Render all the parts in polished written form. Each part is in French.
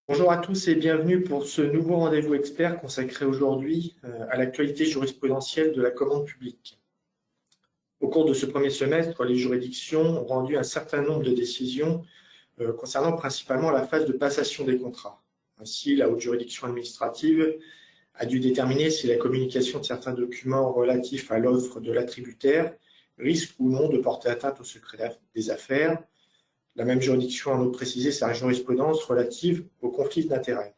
Bonjour à tous et bienvenue pour ce nouveau rendez-vous expert consacré aujourd'hui à l'actualité jurisprudentielle de la commande publique. Au cours de ce premier semestre, les juridictions ont rendu un certain nombre de décisions concernant principalement la phase de passation des contrats. Ainsi, la haute juridiction administrative a dû déterminer si la communication de certains documents relatifs à l'offre de l'attributaire risque ou non de porter atteinte au secret des affaires. La même juridiction a en outre précisé sa jurisprudence relative aux conflits d'intérêts.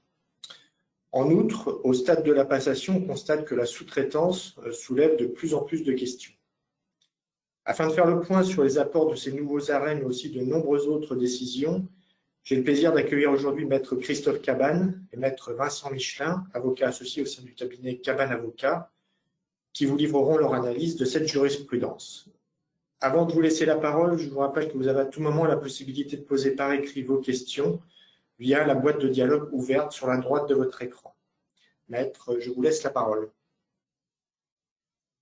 En outre, au stade de la passation, on constate que la sous-traitance soulève de plus en plus de questions. Afin de faire le point sur les apports de ces nouveaux arrêts, mais aussi de nombreuses autres décisions, j'ai le plaisir d'accueillir aujourd'hui Maître Christophe Cabane et Maître Vincent Michelin, avocats associés au sein du cabinet Cabane Avocats, qui vous livreront leur analyse de cette jurisprudence. Avant de vous laisser la parole, je vous rappelle que vous avez à tout moment la possibilité de poser par écrit vos questions via la boîte de dialogue ouverte sur la droite de votre écran. Maître, je vous laisse la parole.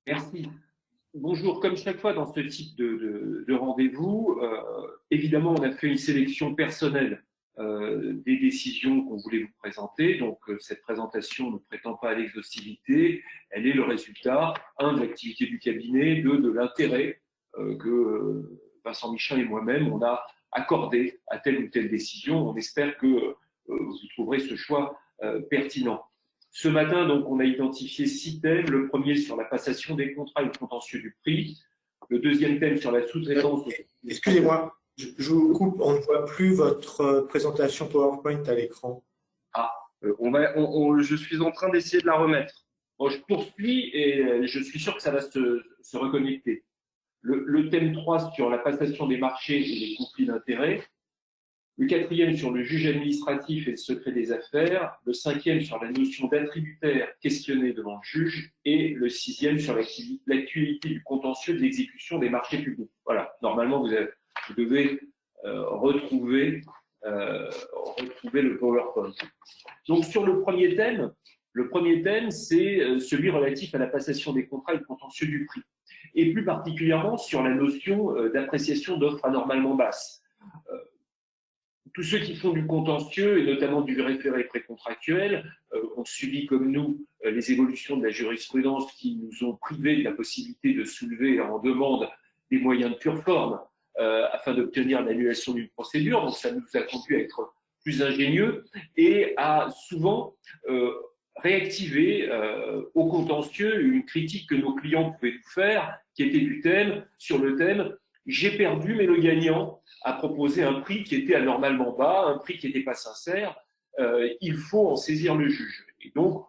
Merci. Bonjour, comme chaque fois dans ce type de rendez-vous, évidemment, on a fait une sélection personnelle des décisions qu'on voulait vous présenter. Donc, cette présentation ne prétend pas à l'exhaustivité. Elle est le résultat, un, de l'activité du cabinet, deux, de l'intérêt que Vincent Michelin et moi-même, on a accordé à telle ou telle décision. On espère que vous trouverez ce choix pertinent. Ce matin, donc, on a identifié 6 thèmes. Le premier sur la passation des contrats et le contentieux du prix. Le deuxième thème sur la sous-traitance. Excusez-moi, je vous coupe, on ne voit plus votre présentation PowerPoint à l'écran. Ah, je suis en train d'essayer de la remettre. Bon, je poursuis et je suis sûr que ça va se reconnecter. Le thème 3 sur la passation des marchés et les conflits d'intérêts. Le quatrième sur le juge administratif et le secret des affaires, le cinquième sur la notion d'attributaire questionné devant le juge et le sixième sur l'actualité du contentieux de l'exécution des marchés publics. Voilà, normalement vous devez retrouver le PowerPoint. Donc sur le premier thème c'est celui relatif à la passation des contrats et le contentieux du prix, et plus particulièrement sur la notion d'appréciation d'offres anormalement basses. Tous ceux qui font du contentieux, et notamment du référé précontractuel, ont subi comme nous les évolutions de la jurisprudence qui nous ont privés de la possibilité de soulever en demande des moyens de pure forme afin d'obtenir l'annulation d'une procédure. Donc ça nous a conduit à être plus ingénieux et à souvent réactiver au contentieux une critique que nos clients pouvaient nous faire, qui était sur le thème « J'ai perdu mais le gagnant » a proposé un prix qui était anormalement bas, un prix qui n'était pas sincère, il faut en saisir le juge. Et donc,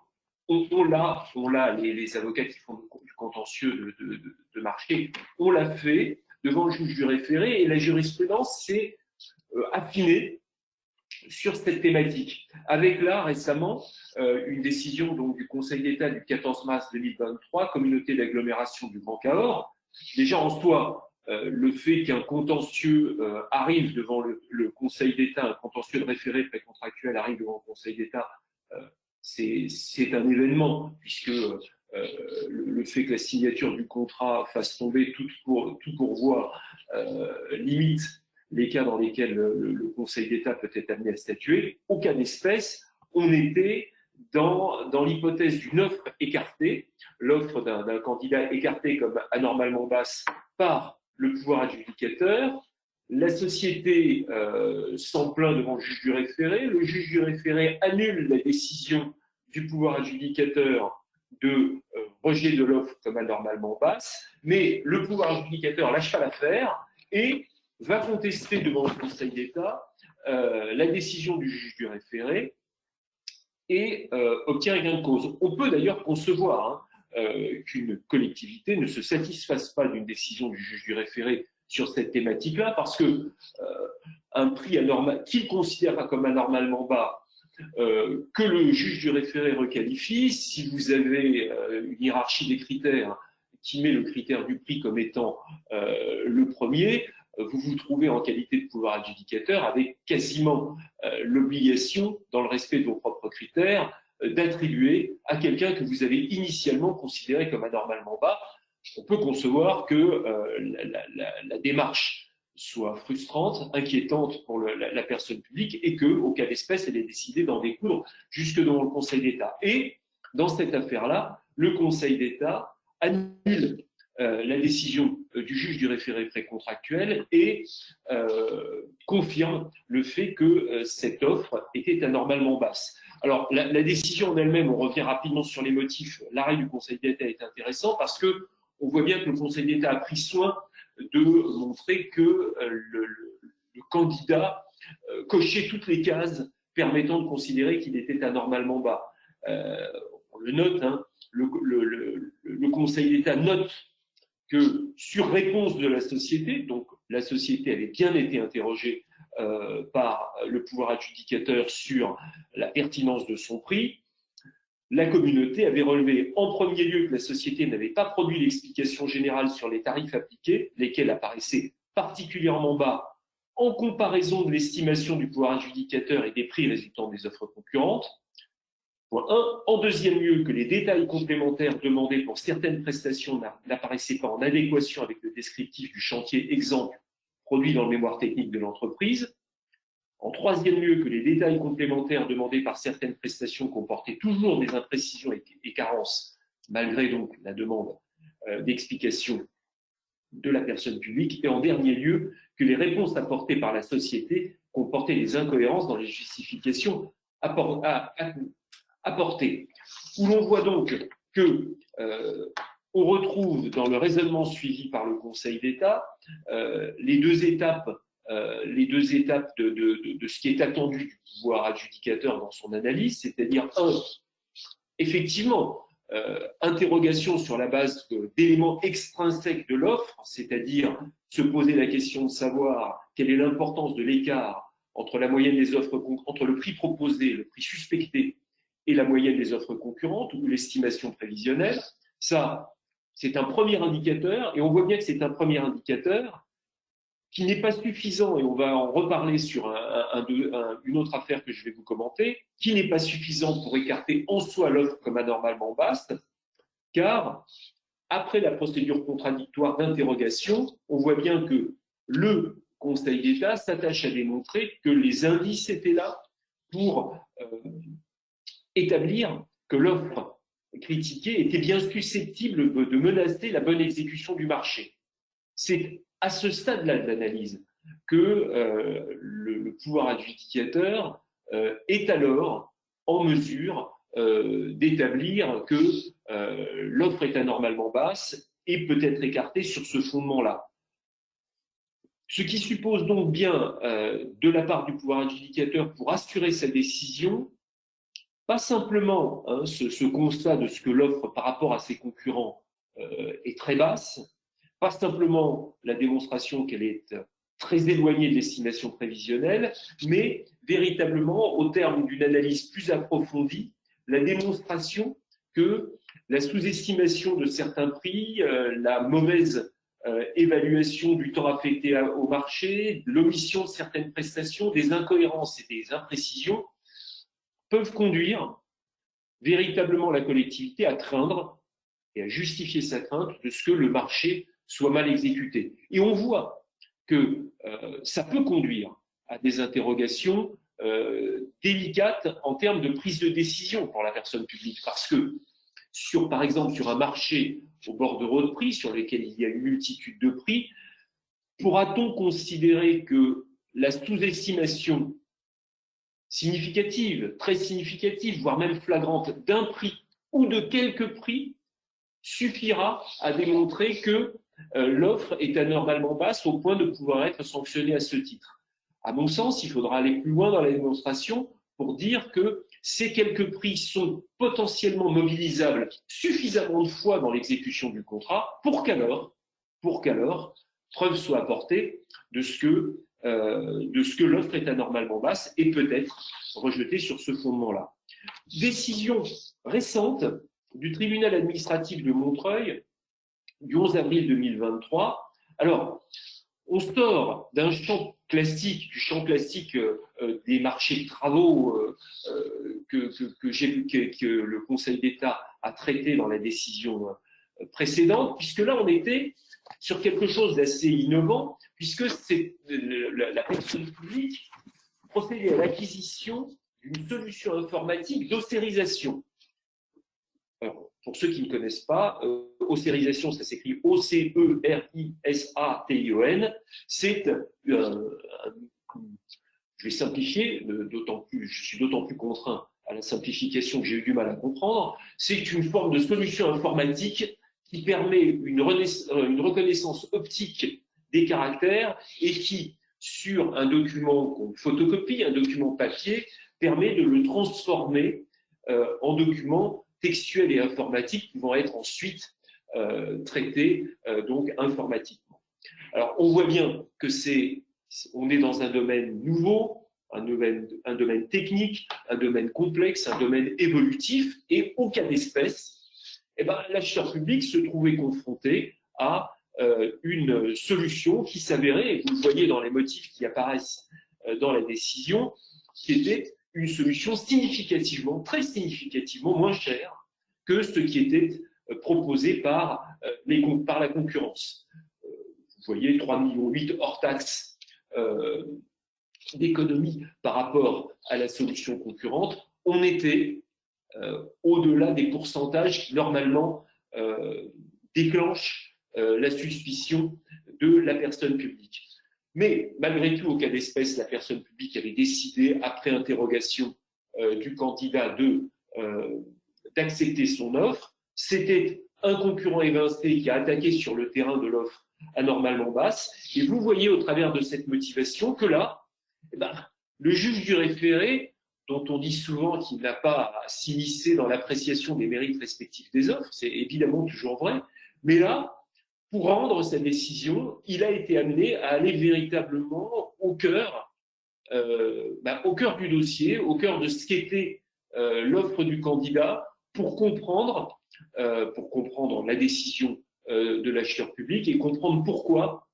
on l'a, les avocats qui font du contentieux de marché, on l'a fait devant le juge du référé et la jurisprudence s'est affinée sur cette thématique. Avec là, récemment, une décision donc, du Conseil d'État du 14 mars 2023, communauté d'agglomération du Grand Cahors. Déjà en soi, le fait qu'un contentieux arrive devant le Conseil d'État, un contentieux de référé précontractuel arrive devant le Conseil d'État, c'est un événement, puisque le fait que la signature du contrat fasse tomber tout pourvoi limite les cas dans lesquels le Conseil d'État peut être amené à statuer. Au cas d'espèce, on était dans l'hypothèse d'une offre écartée, l'offre d'un candidat écarté comme anormalement basse par le pouvoir adjudicateur. La société s'en plaint devant le juge du référé annule la décision du pouvoir adjudicateur de rejet de l'offre comme anormalement basse, mais le pouvoir adjudicateur lâche pas l'affaire et va contester devant le Conseil d'État la décision du juge du référé et obtient gain de cause. On peut d'ailleurs concevoir qu'une collectivité ne se satisfasse pas d'une décision du juge du référé sur cette thématique-là, parce que un prix anormal, qu'il considère comme anormalement bas, que le juge du référé requalifie, si vous avez une hiérarchie des critères qui met le critère du prix comme étant le premier, vous vous trouvez en qualité de pouvoir adjudicateur avec quasiment l'obligation, dans le respect de vos propres critères, d'attribuer à quelqu'un que vous avez initialement considéré comme anormalement bas. On peut concevoir que la démarche soit frustrante, inquiétante pour la personne publique et que, au cas d'espèce, elle ait décidé d'en découdre jusque devant le Conseil d'État. Et dans cette affaire-là, le Conseil d'État annule la décision du juge du référé précontractuel et confirme le fait que cette offre était anormalement basse. Alors, la décision en elle-même, on revient rapidement sur les motifs, l'arrêt du Conseil d'État est intéressant parce que on voit bien que le Conseil d'État a pris soin de montrer que le candidat cochait toutes les cases permettant de considérer qu'il était anormalement bas. On le note, hein, le Conseil d'État note que sur réponse de la société, donc la société avait bien été interrogée par le pouvoir adjudicateur sur la pertinence de son prix, la communauté avait relevé en premier lieu que la société n'avait pas produit l'explication générale sur les tarifs appliqués, lesquels apparaissaient particulièrement bas en comparaison de l'estimation du pouvoir adjudicateur et des prix résultant des offres concurrentes. Point 1. En deuxième lieu, que les détails complémentaires demandés pour certaines prestations n'apparaissaient pas en adéquation avec le descriptif du chantier exemple produit dans le mémoire technique de l'entreprise. En troisième lieu, que les détails complémentaires demandés par certaines prestations comportaient toujours des imprécisions et carences, malgré donc la demande d'explication de la personne publique. Et en dernier lieu, que les réponses apportées par la société comportaient des incohérences dans les justifications apportées. Où l'on voit donc que on retrouve dans le raisonnement suivi par le Conseil d'État les deux étapes de ce qui est attendu du pouvoir adjudicateur dans son analyse, c'est-à-dire effectivement, interrogation sur la base d'éléments extrinsèques de l'offre, c'est-à-dire se poser la question de savoir quelle est l'importance de l'écart entre la moyenne des offres, entre le prix proposé, le prix suspecté et la moyenne des offres concurrentes ou l'estimation prévisionnelle. Ça, c'est un premier indicateur, et on voit bien que c'est un premier indicateur qui n'est pas suffisant, et on va en reparler sur une autre affaire que je vais vous commenter, qui n'est pas suffisant pour écarter en soi l'offre comme anormalement basse, car après la procédure contradictoire d'interrogation, on voit bien que le Conseil d'État s'attache à démontrer que les indices étaient là pour établir que l'offre critiquée était bien susceptible de menacer la bonne exécution du marché. C'est à ce stade-là de l'analyse que le pouvoir adjudicateur est alors en mesure d'établir que l'offre est anormalement basse et peut être écartée sur ce fondement-là. Ce qui suppose donc bien de la part du pouvoir adjudicateur pour assurer sa décision, pas simplement ce constat de ce que l'offre par rapport à ses concurrents est très basse, pas simplement la démonstration qu'elle est très éloignée de l'estimation prévisionnelle, mais véritablement, au terme d'une analyse plus approfondie, la démonstration que la sous-estimation de certains prix, la mauvaise évaluation du temps affecté au marché, l'omission de certaines prestations, des incohérences et des imprécisions peuvent conduire véritablement la collectivité à craindre et à justifier sa crainte de ce que le marché soit mal exécuté. Et on voit que ça peut conduire à des interrogations délicates en termes de prise de décision pour la personne publique, parce que par exemple sur un marché au bordereau de prix sur lequel il y a une multitude de prix, pourra-t-on considérer que la sous-estimation significative, très significative, voire même flagrante d'un prix ou de quelques prix suffira à démontrer que l'offre est anormalement basse au point de pouvoir être sanctionnée à ce titre? À mon sens, il faudra aller plus loin dans la démonstration pour dire que ces quelques prix sont potentiellement mobilisables suffisamment de fois dans l'exécution du contrat pour qu'alors, preuve soit apportée de ce que l'offre est anormalement basse et peut être rejetée sur ce fondement-là. Décision récente du tribunal administratif de Montreuil du 11 avril 2023. Alors, on sort d'un champ classique, des marchés de travaux que le Conseil d'État a traité dans la décision précédente, puisque là, on était sur quelque chose d'assez innovant, puisque c'est la personne publique procédait à l'acquisition d'une solution informatique d'ossérisation. Pour ceux qui ne connaissent pas, ossérisation, ça s'écrit O-C-E-R-I-S-A-T-I-O-N. C'est, je vais simplifier, je suis d'autant plus contraint à la simplification que j'ai eu du mal à comprendre. C'est une forme de solution informatique qui permet une reconnaissance optique des caractères et qui, sur un document qu'on photocopie, un document papier, permet de le transformer en document textuels et informatiques qui vont être ensuite traités donc informatiquement. Alors, on voit bien que on est dans un domaine nouveau, un domaine technique, un domaine complexe, un domaine évolutif, et au cas d'espèce, l'acheteur public se trouvait confronté à une solution qui s'avérait, et vous le voyez dans les motifs qui apparaissent dans la décision, qui était une solution significativement, très significativement moins chère que ce qui était proposé par la concurrence. Vous voyez, 3,8 millions hors taxes d'économie par rapport à la solution concurrente. On était au-delà des pourcentages qui normalement déclenchent la suspicion de la personne publique. Mais malgré tout, au cas d'espèce, la personne publique avait décidé, après interrogation du candidat, d'accepter son offre. C'était un concurrent évincé qui a attaqué sur le terrain de l'offre anormalement basse. Et vous voyez au travers de cette motivation que là, le juge du référé, dont on dit souvent qu'il n'a pas à s'immiscer dans l'appréciation des mérites respectifs des offres, c'est évidemment toujours vrai, mais là, pour rendre sa décision, il a été amené à aller véritablement au cœur du dossier, au cœur de ce qu'était l'offre du candidat pour comprendre la décision de l'acheteur public et comprendre pourquoi,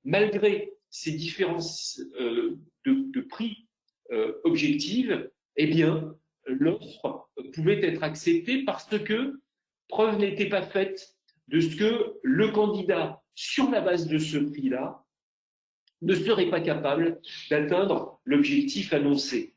malgré ces différences de prix objectives, eh bien, l'offre pouvait être acceptée parce que preuve n'était pas faite de ce que le candidat, sur la base de ce prix-là, ne serait pas capable d'atteindre l'objectif annoncé.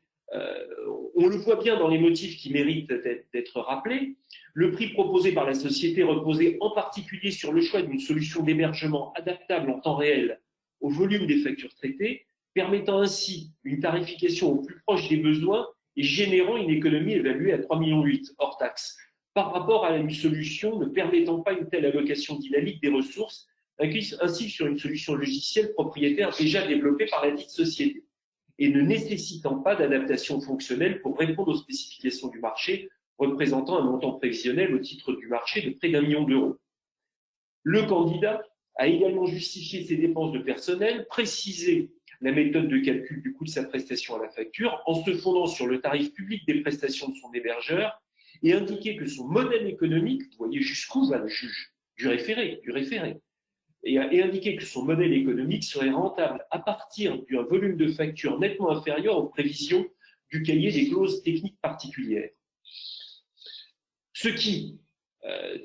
On le voit bien dans les motifs qui méritent d'être rappelés. Le prix proposé par la société reposait en particulier sur le choix d'une solution d'hébergement adaptable en temps réel au volume des factures traitées, permettant ainsi une tarification au plus proche des besoins et générant une économie évaluée à 3,8 millions hors taxes, par rapport à une solution ne permettant pas une telle allocation dynamique des ressources, ainsi que sur une solution logicielle propriétaire déjà développée par la dite société, et ne nécessitant pas d'adaptation fonctionnelle pour répondre aux spécifications du marché, représentant un montant prévisionnel au titre du marché de près d'1 million d'euros. Le candidat a également justifié ses dépenses de personnel, précisé la méthode de calcul du coût de sa prestation à la facture en se fondant sur le tarif public des prestations de son hébergeur et indiqué que son modèle économique, vous voyez jusqu'où va le juge du référé, et indiqué que son modèle économique serait rentable à partir d'un volume de facture nettement inférieur aux prévisions du cahier des clauses techniques particulières. Ce qui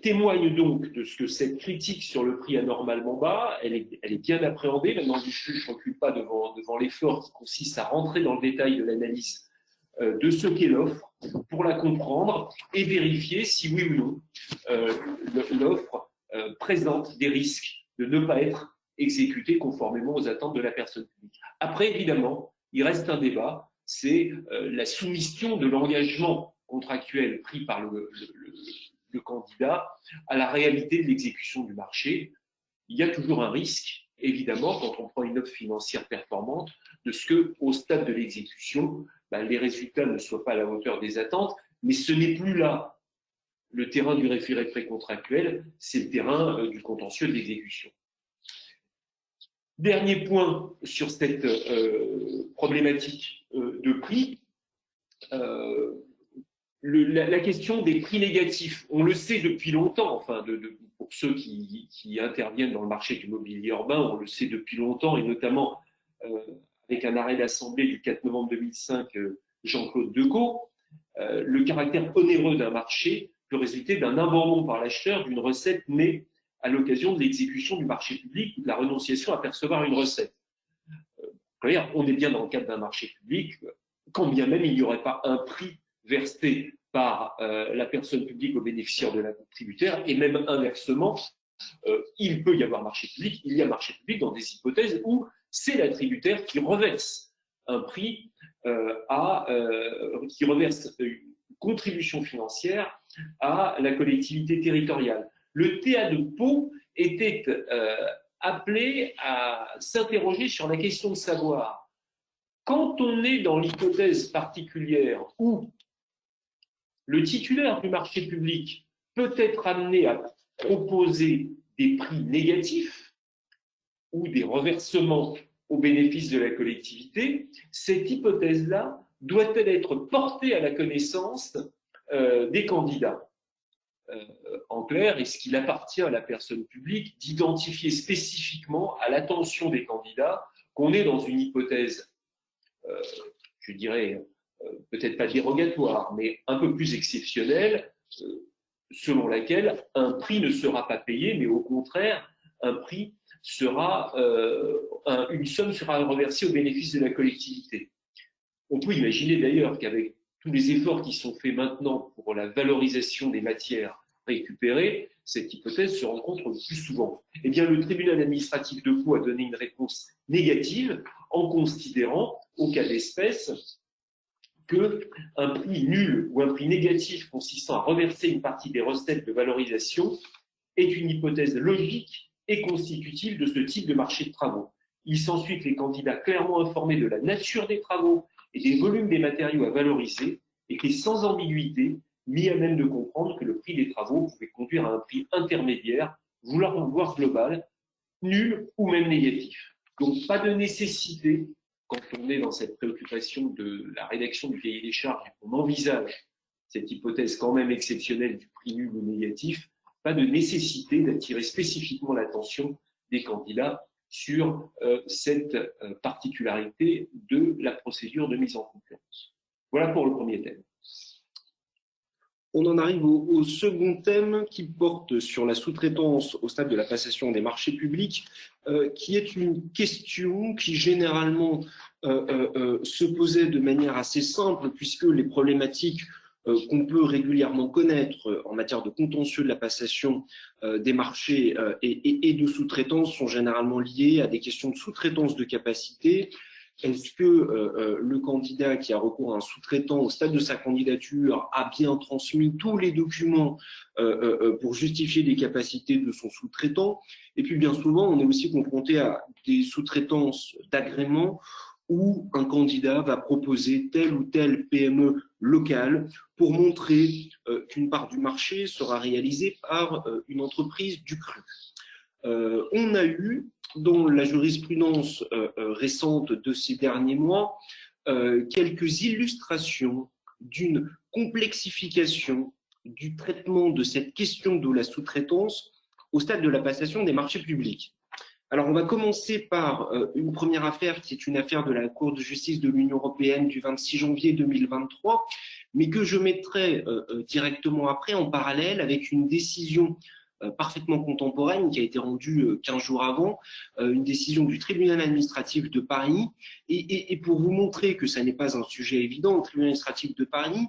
témoigne donc de ce que cette critique sur le prix anormalement bas, elle est bien appréhendée. Maintenant, le juge ne recule pas devant l'effort qui consiste à rentrer dans le détail de l'analyse de ce qu'est l'offre pour la comprendre et vérifier si oui ou non l'offre présente des risques de ne pas être exécutée conformément aux attentes de la personne publique. Après, évidemment, il reste un débat, c'est la soumission de l'engagement contractuel pris par le candidat à la réalité de l'exécution du marché. Il y a toujours un risque, évidemment, quand on prend une offre financière performante, de ce qu'au stade de l'exécution, les résultats ne soient pas à la hauteur des attentes, mais ce n'est plus là le terrain du référé précontractuel, c'est le terrain du contentieux de l'exécution. Dernier point sur cette problématique de prix, la question des prix négatifs. On le sait depuis longtemps, enfin, pour ceux qui interviennent dans le marché du mobilier urbain, on le sait depuis longtemps, et notamment avec un arrêt d'Assemblée du 4 novembre 2005, Jean-Claude Decaux, le caractère onéreux d'un marché peut résulter d'un abandon par l'acheteur d'une recette née à l'occasion de l'exécution du marché public ou de la renonciation à percevoir une recette. On est bien dans le cadre d'un marché public, quand bien même il n'y aurait pas un prix versé par la personne publique au bénéficiaire de la tributaire, et même inversement, il peut y avoir marché public, il y a marché public dans des hypothèses où c'est la tributaire qui reverse un prix qui reverse une contribution financière à la collectivité territoriale. Le TA de Pau était appelé à s'interroger sur la question de savoir, quand on est dans l'hypothèse particulière où le titulaire du marché public peut être amené à proposer des prix négatifs ou des reversements au bénéfice de la collectivité, cette hypothèse-là doit-elle être portée à la connaissance des candidats? En clair, est-ce qu'il appartient à la personne publique d'identifier spécifiquement à l'attention des candidats qu'on est dans une hypothèse, je dirais, peut-être pas dérogatoire, mais un peu plus exceptionnelle, selon laquelle un prix ne sera pas payé, mais au contraire, un prix sera, une somme sera reversée au bénéfice de la collectivité. On peut imaginer d'ailleurs qu'avec tous les efforts qui sont faits maintenant pour la valorisation des matières récupérées, cette hypothèse se rencontre le plus souvent. Eh bien, le tribunal administratif de Pau a donné une réponse négative en considérant, au cas d'espèce, qu'un prix nul ou un prix négatif consistant à reverser une partie des recettes de valorisation est une hypothèse logique et constitutive de ce type de marché de travaux. Il s'ensuit que les candidats clairement informés de la nature des travaux et des volumes des matériaux à valoriser étaient sans ambiguïté mis à même de comprendre que le prix des travaux pouvait conduire à un prix intermédiaire, voire global, nul ou même négatif. Donc pas de nécessité, quand on est dans cette préoccupation de la rédaction du cahier des charges, qu'on envisage cette hypothèse quand même exceptionnelle du prix nul ou négatif, pas de nécessité d'attirer spécifiquement l'attention des candidats sur cette particularité de la procédure de mise en concurrence. Voilà pour le premier thème. On en arrive au second thème qui porte sur la sous-traitance au stade de la passation des marchés publics, qui est une question qui généralement se posait de manière assez simple, puisque les problématiques qu'on peut régulièrement connaître en matière de contentieux de la passation des marchés et de sous-traitance sont généralement liées à des questions de sous-traitance de capacité. Est-ce que le candidat qui a recours à un sous-traitant au stade de sa candidature a bien transmis tous les documents pour justifier les capacités de son sous-traitant? Et puis bien souvent, on est aussi confronté à des sous-traitances d'agrément où un candidat va proposer telle ou telle PME locale pour montrer qu'une part du marché sera réalisée par une entreprise du cru. On a eu, dans la jurisprudence récente de ces derniers mois, quelques illustrations d'une complexification du traitement de cette question de la sous-traitance au stade de la passation des marchés publics. Alors, on va commencer par une première affaire qui est une affaire de la Cour de justice de l'Union européenne du 26 janvier 2023, mais que je mettrai directement après en parallèle avec une décision parfaitement contemporaine qui a été rendue 15 jours avant, une décision du tribunal administratif de Paris. Et pour vous montrer que ça n'est pas un sujet évident, le tribunal administratif de Paris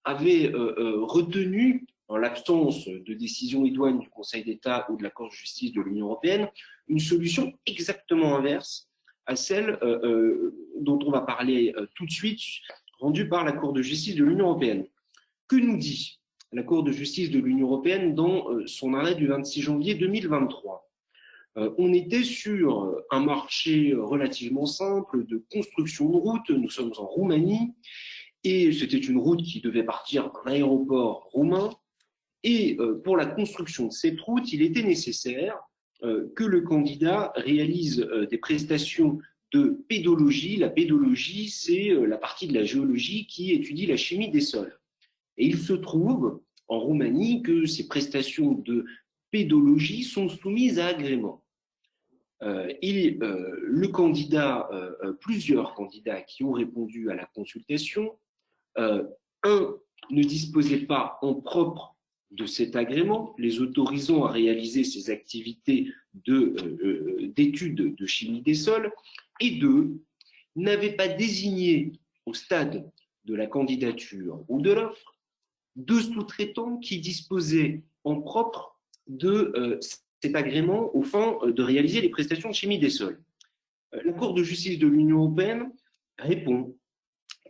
avait retenu, en l'absence de décision idoine du Conseil d'État ou de la Cour de justice de l'Union européenne, une solution exactement inverse à celle dont on va parler tout de suite, rendue par la Cour de justice de l'Union européenne. Que nous dit la Cour de justice de l'Union européenne dans son arrêt du 26 janvier 2023? On était sur un marché relativement simple de construction de route. Nous sommes en Roumanie et c'était une route qui devait partir d'un aéroport roumain. Et pour la construction de cette route, il était nécessaire que le candidat réalise des prestations de pédologie. La pédologie, c'est la partie de la géologie qui étudie la chimie des sols. Et il se trouve en Roumanie que ces prestations de pédologie sont soumises à agrément. Le candidat, plusieurs candidats qui ont répondu à la consultation, un ne disposait pas en propre de cet agrément, les autorisant à réaliser ces activités d'études de chimie des sols, et 2, n'avait pas désigné au stade de la candidature ou de l'offre de sous-traitants qui disposaient en propre de cet agrément aux fins de réaliser les prestations de chimie des sols. La Cour de justice de l'Union européenne répond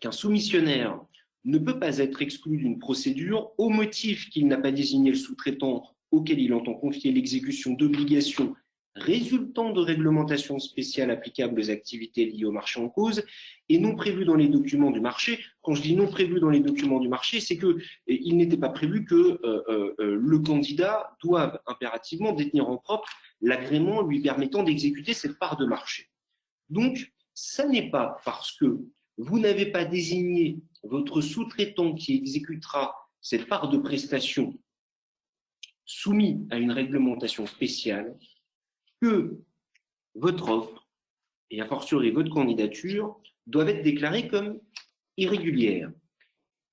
qu'un soumissionnaire ne peut pas être exclu d'une procédure au motif qu'il n'a pas désigné le sous-traitant auquel il entend confier l'exécution d'obligations résultant de réglementations spéciales applicables aux activités liées au marché en cause et non prévues dans les documents du marché. Quand je dis non prévues dans les documents du marché, c'est qu'il n'était pas prévu que le candidat doive impérativement détenir en propre l'agrément lui permettant d'exécuter cette part de marché. Donc, ça n'est pas parce que vous n'avez pas désigné votre sous-traitant qui exécutera cette part de prestation soumise à une réglementation spéciale que votre offre, et a fortiori votre candidature, doivent être déclarées comme irrégulières.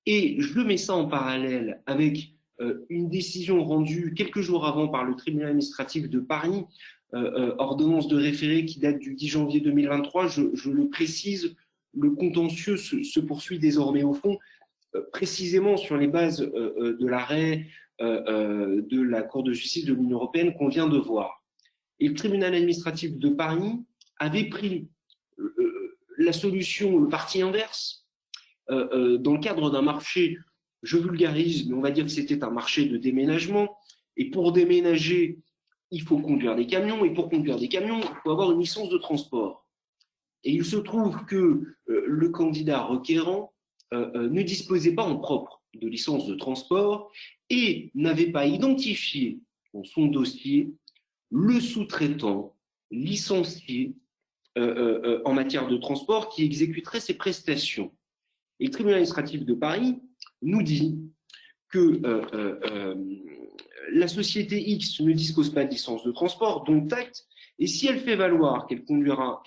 Et je mets ça en parallèle avec une décision rendue quelques jours avant par le tribunal administratif de Paris, ordonnance de référé qui date du 10 janvier 2023, je le précise, le contentieux se poursuit désormais au fond, précisément sur les bases de l'arrêt de la Cour de justice de l'Union européenne qu'on vient de voir. Et le tribunal administratif de Paris avait pris la solution, le parti inverse, dans le cadre d'un marché, je vulgarise, mais on va dire que c'était un marché de déménagement. Et pour déménager, il faut conduire des camions. Et pour conduire des camions, il faut avoir une licence de transport. Et il se trouve que le candidat requérant ne disposait pas en propre de licence de transport et n'avait pas identifié dans son dossier le sous-traitant licencié en matière de transport qui exécuterait ces prestations. Et le tribunal administratif de Paris nous dit que la société X ne dispose pas de licence de transport, dont acte, et si elle fait valoir qu'elle conclura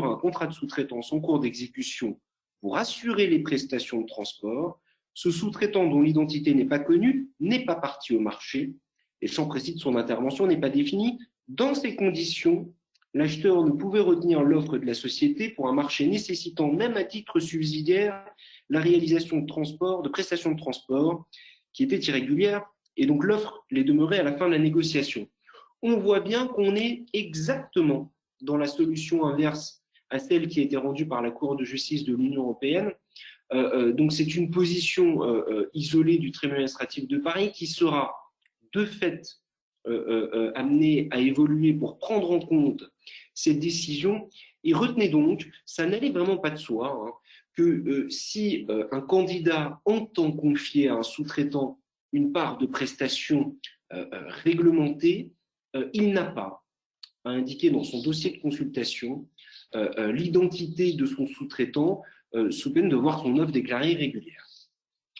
un contrat de sous-traitance en cours d'exécution pour assurer les prestations de transport, ce sous-traitant dont l'identité n'est pas connue n'est pas parti au marché, et le champ précis de son intervention n'est pas défini. Dans ces conditions, l'acheteur ne pouvait retenir l'offre de la société pour un marché nécessitant, même à titre subsidiaire, la réalisation de transport, de prestations de transport qui étaient irrégulières, et donc l'offre les demeurait à la fin de la négociation. On voit bien qu'on est exactement dans la solution inverse à celle qui a été rendue par la Cour de justice de l'Union européenne. Donc c'est une position isolée du tribunal administratif de Paris qui sera de fait amenée à évoluer pour prendre en compte cette décision. Et retenez donc, ça n'allait vraiment pas de soi, hein, que si un candidat entend confier à un sous-traitant une part de prestation réglementée, il n'a pas à indiquer dans son dossier de consultation l'identité de son sous-traitant sous peine de voir son offre déclarée irrégulière.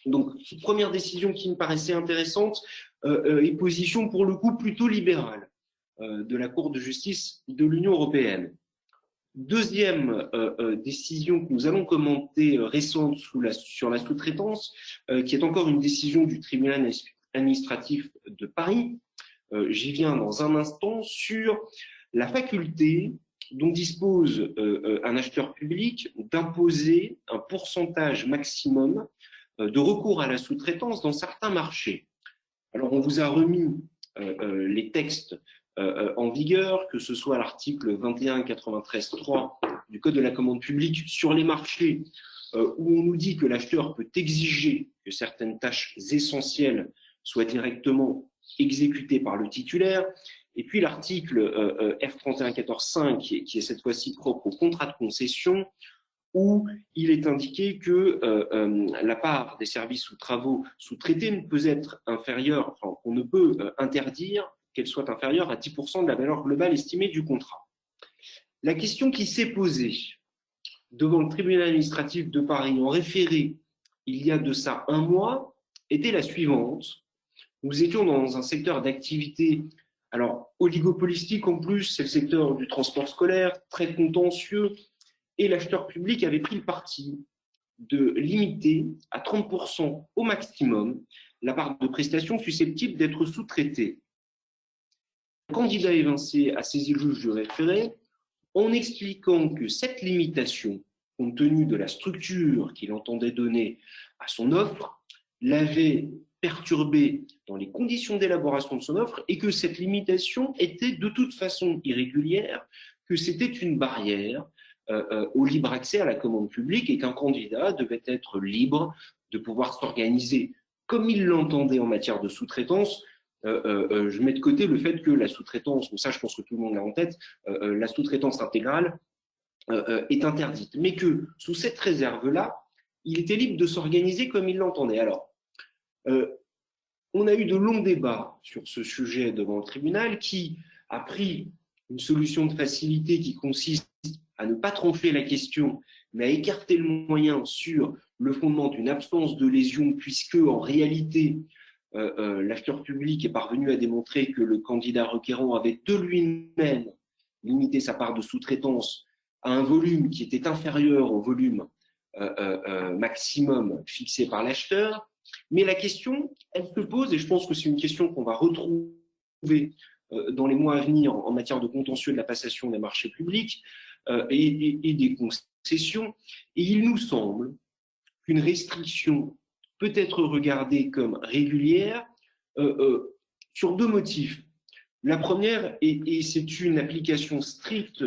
Donc, première décision qui me paraissait intéressante et position pour le coup plutôt libérale de la Cour de justice de l'Union européenne. Deuxième décision que nous allons commenter récente sur la sous-traitance, qui est encore une décision du tribunal administratif de Paris. J'y viens dans un instant sur la faculté dont dispose un acheteur public d'imposer un pourcentage maximum de recours à la sous-traitance dans certains marchés. Alors, on vous a remis les textes en vigueur, que ce soit l'article 2193.3 du Code de la commande publique sur les marchés, où on nous dit que l'acheteur peut exiger que certaines tâches essentielles soient directement exécutées par le titulaire, et puis l'article R3114.5 qui est cette fois-ci propre au contrat de concession, où il est indiqué que la part des services ou travaux sous-traités ne peut être inférieure, enfin, on ne peut interdire qu'elle soit inférieure à 10% de la valeur globale estimée du contrat. La question qui s'est posée devant le tribunal administratif de Paris en référé il y a de ça un mois était la suivante. Nous étions dans un secteur d'activité, alors oligopolistique en plus, c'est le secteur du transport scolaire, très contentieux, et l'acheteur public avait pris le parti de limiter à 30% au maximum la part de prestations susceptibles d'être sous-traitées. Le candidat évincé a saisi le juge du référé en expliquant que cette limitation, compte tenu de la structure qu'il entendait donner à son offre, l'avait perturbé dans les conditions d'élaboration de son offre et que cette limitation était de toute façon irrégulière, que c'était une barrière au libre accès à la commande publique et qu'un candidat devait être libre de pouvoir s'organiser comme il l'entendait en matière de sous-traitance. Je mets de côté le fait que la sous-traitance, ça je pense que tout le monde l'a en tête, la sous-traitance intégrale est interdite, mais que sous cette réserve-là, il était libre de s'organiser comme il l'entendait. Alors, on a eu de longs débats sur ce sujet devant le tribunal qui a pris une solution de facilité qui consiste à ne pas trancher la question, mais à écarter le moyen sur le fondement d'une absence de lésion, puisque en réalité, l'acheteur public est parvenu à démontrer que le candidat requérant avait de lui-même limité sa part de sous-traitance à un volume qui était inférieur au volume maximum fixé par l'acheteur. Mais la question, elle se pose, et je pense que c'est une question qu'on va retrouver dans les mois à venir en matière de contentieux de la passation des marchés publics et des concessions. Et il nous semble qu'une restriction peut être regardée comme régulière sur deux motifs. La première, et c'est une application stricte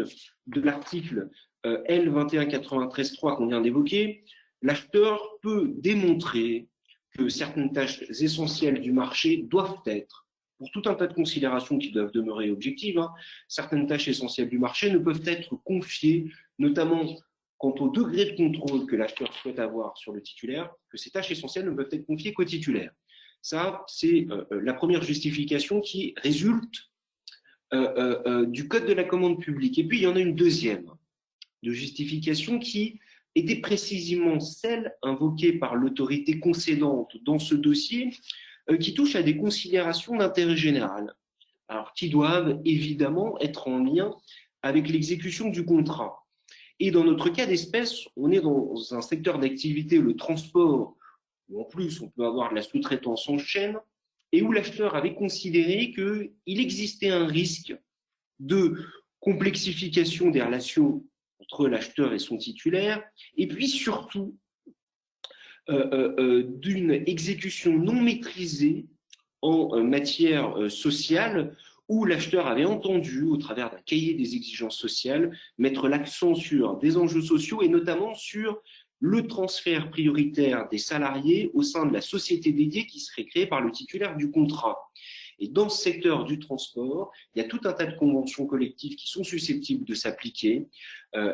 de l'article L2193.3 qu'on vient d'évoquer, l'acheteur peut démontrer que certaines tâches essentielles du marché doivent être, pour tout un tas de considérations qui doivent demeurer objectives, certaines tâches essentielles du marché ne peuvent être confiées, notamment quant au degré de contrôle que l'acheteur souhaite avoir sur le titulaire, que ces tâches essentielles ne peuvent être confiées qu'au titulaire. Ça, c'est la première justification qui résulte du Code de la commande publique. Et puis, il y en a une deuxième de justification qui était précisément celle invoquée par l'autorité concédante dans ce dossier, qui touche à des considérations d'intérêt général, alors qui doivent évidemment être en lien avec l'exécution du contrat. Et dans notre cas d'espèce, on est dans un secteur d'activité, le transport, où en plus on peut avoir de la sous-traitance en chaîne, et où l'acheteur avait considéré qu'il existait un risque de complexification des relations entre l'acheteur et son titulaire, et puis surtout d'une exécution non maîtrisée en matière sociale, où l'acheteur avait entendu, au travers d'un cahier des exigences sociales, mettre l'accent sur des enjeux sociaux et notamment sur le transfert prioritaire des salariés au sein de la société dédiée qui serait créée par le titulaire du contrat. Et dans ce secteur du transport, il y a tout un tas de conventions collectives qui sont susceptibles de s'appliquer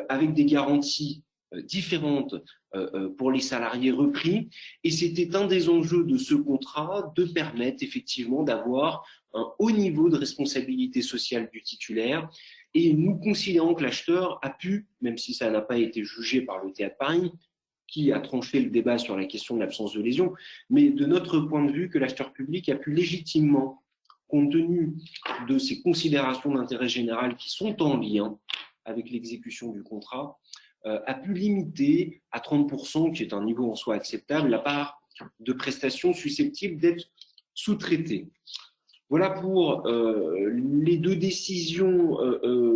avec des garanties différentes pour les salariés repris. Et c'était un des enjeux de ce contrat de permettre effectivement d'avoir un haut niveau de responsabilité sociale du titulaire. Et nous considérons que l'acheteur a pu, même si ça n'a pas été jugé par le TA de Paris, qui a tranché le débat sur la question de l'absence de lésion, mais de notre point de vue, que l'acheteur public a pu légitimement, compte tenu de ces considérations d'intérêt général qui sont en lien avec l'exécution du contrat, a pu limiter à 30%, qui est un niveau en soi acceptable, la part de prestations susceptibles d'être sous-traitées. Voilà pour les deux décisions,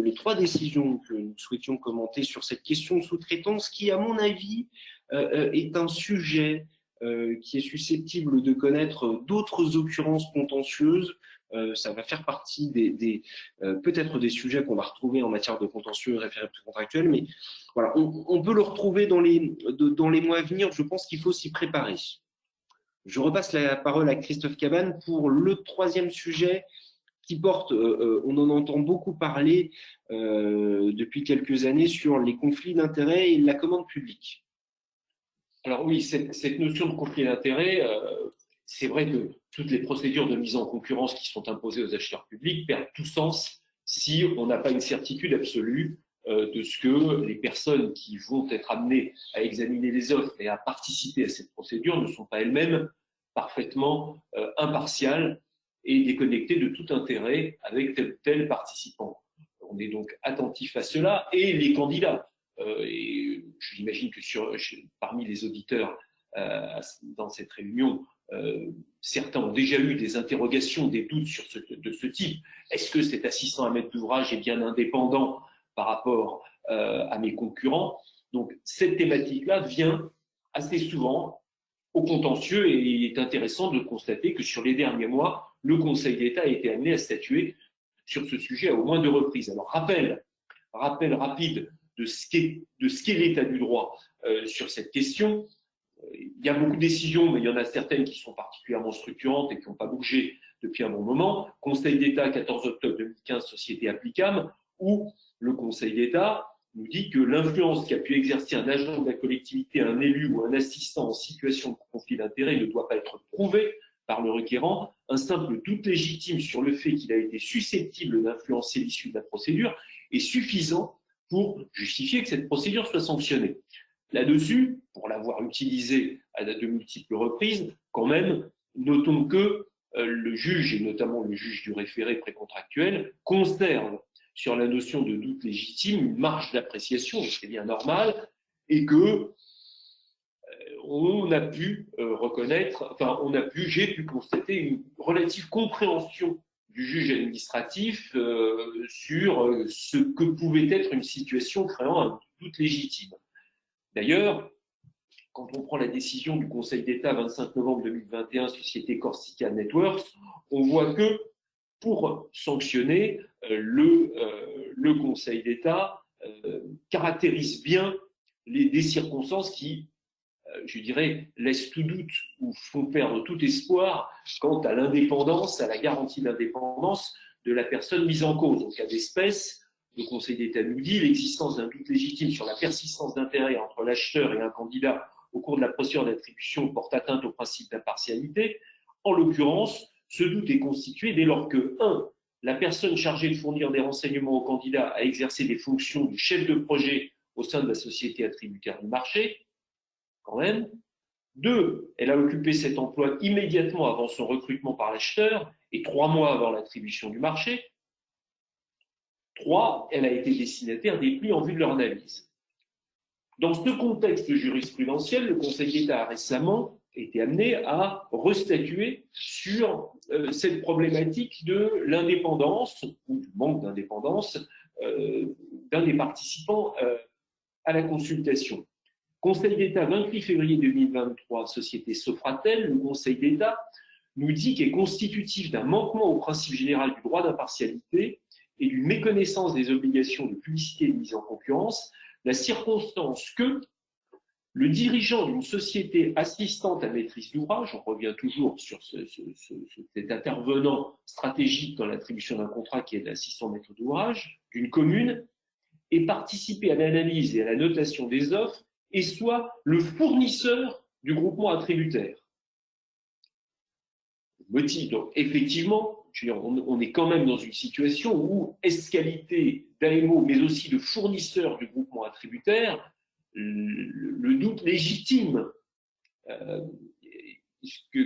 les trois décisions que nous souhaitions commenter sur cette question de sous-traitance qui, à mon avis, est un sujet qui est susceptible de connaître d'autres occurrences contentieuses. Ça va faire partie peut-être des sujets qu'on va retrouver en matière de contentieux référé contractuel, mais voilà, on peut le retrouver dans les mois à venir. Je pense qu'il faut s'y préparer. Je repasse la parole à Christophe Cabane pour le troisième sujet qui porte, on en entend beaucoup parler depuis quelques années sur les conflits d'intérêts et la commande publique. Alors oui, cette notion de conflit d'intérêts, c'est vrai que toutes les procédures de mise en concurrence qui sont imposées aux acheteurs publics perdent tout sens si on n'a pas une certitude absolue de ce que les personnes qui vont être amenées à examiner les offres et à participer à cette procédure ne sont pas elles-mêmes parfaitement impartiales et déconnectées de tout intérêt avec tel ou tel participant. On est donc attentif à cela et les candidats. Et j'imagine que parmi les auditeurs dans cette réunion, certains ont déjà eu des interrogations, des doutes de ce type. Est-ce que cet assistant à maître d'ouvrage est bien indépendant par rapport à mes concurrents? Donc, cette thématique-là vient assez souvent au contentieux et il est intéressant de constater que sur les derniers mois, le Conseil d'État a été amené à statuer sur ce sujet à au moins 2 reprises. Alors, rappel rapide de ce qu'est l'état du droit sur cette question. Il y a beaucoup de décisions, mais il y en a certaines qui sont particulièrement structurantes et qui n'ont pas bougé depuis un bon moment. Conseil d'État, 14 octobre 2015, société Applicam, où le Conseil d'État nous dit que l'influence qu'a pu exercer un agent de la collectivité, un élu ou un assistant en situation de conflit d'intérêt ne doit pas être prouvée par le requérant. Un simple doute légitime sur le fait qu'il a été susceptible d'influencer l'issue de la procédure est suffisant pour justifier que cette procédure soit sanctionnée. Là-dessus, pour l'avoir utilisé à de multiples reprises, quand même, notons que le juge, et notamment le juge du référé précontractuel, conserve sur la notion de doute légitime une marge d'appréciation, c'est bien normal, et que on a pu j'ai pu constater une relative compréhension du juge administratif sur ce que pouvait être une situation créant un doute légitime. D'ailleurs, quand on prend la décision du Conseil d'État 25 novembre 2021, société Corsica Networks, on voit que pour sanctionner, le Conseil d'État caractérise bien des circonstances qui, je dirais, laissent tout doute ou font perdre tout espoir quant à l'indépendance, à la garantie d'indépendance de la personne mise en cause. Donc, à d'espèce, le Conseil d'État nous dit l'existence d'un doute légitime sur la persistance d'intérêt entre l'acheteur et un candidat au cours de la procédure d'attribution porte atteinte au principe d'impartialité. En l'occurrence, ce doute est constitué dès lors que 1. La personne chargée de fournir des renseignements au candidat a exercé des fonctions de chef de projet au sein de la société attributaire du marché, quand même. 2. Elle a occupé cet emploi immédiatement avant son recrutement par l'acheteur et 3 mois avant l'attribution du marché. 3. Elle a été destinataire des plis en vue de leur analyse. Dans ce contexte jurisprudentiel, le Conseil d'État a récemment été amené à restatuer sur cette problématique de l'indépendance ou du manque d'indépendance d'un des participants à la consultation. Conseil d'État 28 février 2023, société Sofratel, le Conseil d'État nous dit qu'est constitutif d'un manquement au principe général du droit d'impartialité et d'une méconnaissance des obligations de publicité et de mise en concurrence, la circonstance que le dirigeant d'une société assistante à maîtrise d'ouvrage, on revient toujours sur cet intervenant stratégique dans l'attribution d'un contrat qui est l'assistant maître d'ouvrage, d'une commune, ait participé à l'analyse et à la notation des offres et soit le fournisseur du groupement attributaire. Motif, donc effectivement, on est quand même dans une situation où est-ce-qualité d'AMO, mais aussi de fournisseur du groupement attributaire, le doute légitime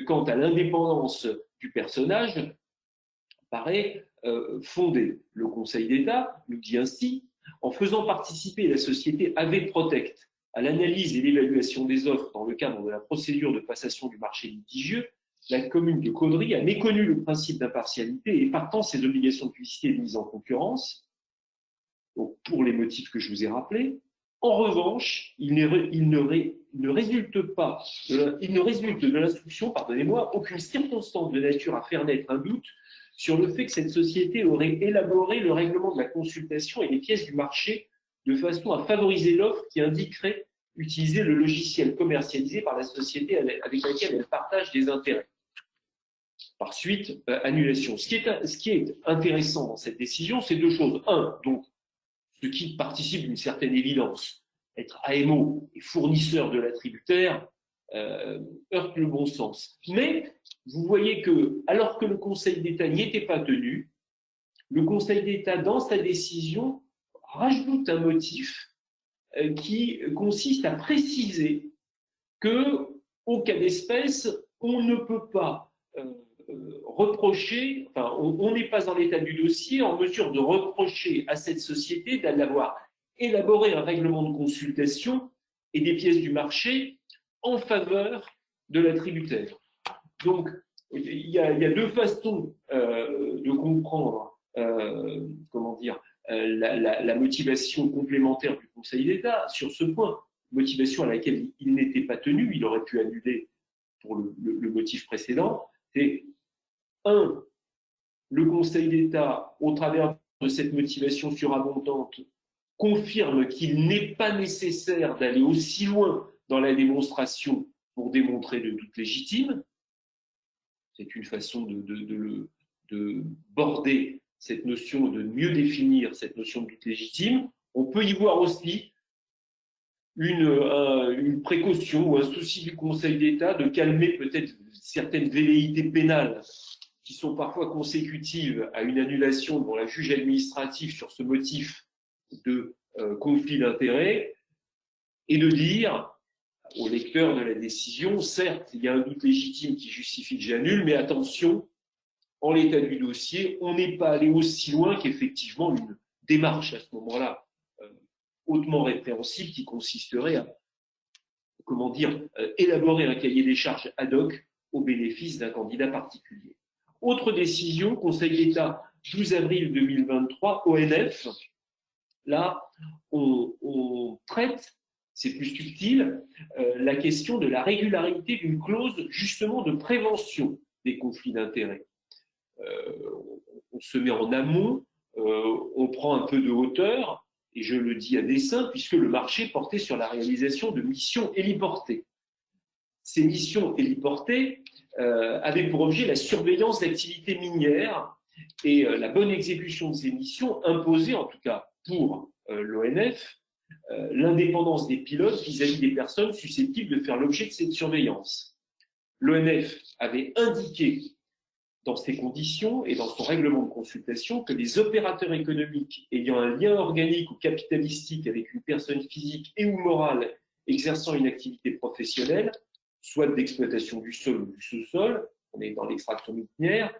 quant à l'indépendance du personnage paraît fondé. Le Conseil d'État nous dit ainsi, en faisant participer la société AV Protect à l'analyse et l'évaluation des offres dans le cadre de la procédure de passation du marché litigieux, la commune de Caudry a méconnu le principe d'impartialité et partant ses obligations de publicité et de mise en concurrence, donc pour les motifs que je vous ai rappelés. En revanche, il ne résulte de l'instruction, pardonnez-moi, aucune circonstance de nature à faire naître un doute sur le fait que cette société aurait élaboré le règlement de la consultation et les pièces du marché de façon à favoriser l'offre qui indiquerait utiliser le logiciel commercialisé par la société avec laquelle elle partage des intérêts. Par suite, annulation. Ce qui est intéressant dans cette décision, c'est 2 choses. 1, donc, ce qui participe d'une certaine évidence, être AMO et fournisseur de l'attributaire heurte le bon sens. Mais vous voyez que, alors que le Conseil d'État n'y était pas tenu, le Conseil d'État, dans sa décision, rajoute un motif qui consiste à préciser que, au cas d'espèce, on ne peut pas reprocher, enfin, on n'est pas dans l'état du dossier en mesure de reprocher à cette société d'avoir élaboré un règlement de consultation et des pièces du marché en faveur de l'attributaire. Donc, il y a deux façons de comprendre, comment dire, la motivation complémentaire du Conseil d'État sur ce point. Motivation à laquelle il n'était pas tenu, il aurait pu annuler pour le motif précédent. C'est un, le Conseil d'État, au travers de cette motivation surabondante, confirme qu'il n'est pas nécessaire d'aller aussi loin dans la démonstration pour démontrer le doute légitime. C'est une façon de border cette notion, de mieux définir cette notion de doute légitime. On peut y voir aussi une précaution ou un souci du Conseil d'État de calmer peut-être certaines velléités pénales qui sont parfois consécutives à une annulation devant la juge administrative sur ce motif de conflit d'intérêts, et de dire au lecteur de la décision, certes, il y a un doute légitime qui justifie que j'annule, mais attention, en l'état du dossier, on n'est pas allé aussi loin qu'effectivement une démarche à ce moment-là hautement répréhensible qui consisterait à, comment dire, élaborer un cahier des charges ad hoc au bénéfice d'un candidat particulier. Autre décision, Conseil d'État, 12 avril 2023, ONF. Là, on traite, c'est plus subtil, la question de la régularité d'une clause justement de prévention des conflits d'intérêts. On se met en amont, on prend un peu de hauteur, et je le dis à dessein, puisque le marché portait sur la réalisation de missions héliportées. Ces missions héliportées avaient pour objet la surveillance d'activités minières et la bonne exécution de ces missions imposait, en tout cas pour l'ONF, l'indépendance des pilotes vis-à-vis des personnes susceptibles de faire l'objet de cette surveillance. L'ONF avait indiqué dans ces conditions et dans son règlement de consultation que les opérateurs économiques ayant un lien organique ou capitalistique avec une personne physique et ou morale exerçant une activité professionnelle, soit d'exploitation du sol ou du sous-sol, on est dans l'extraction minière,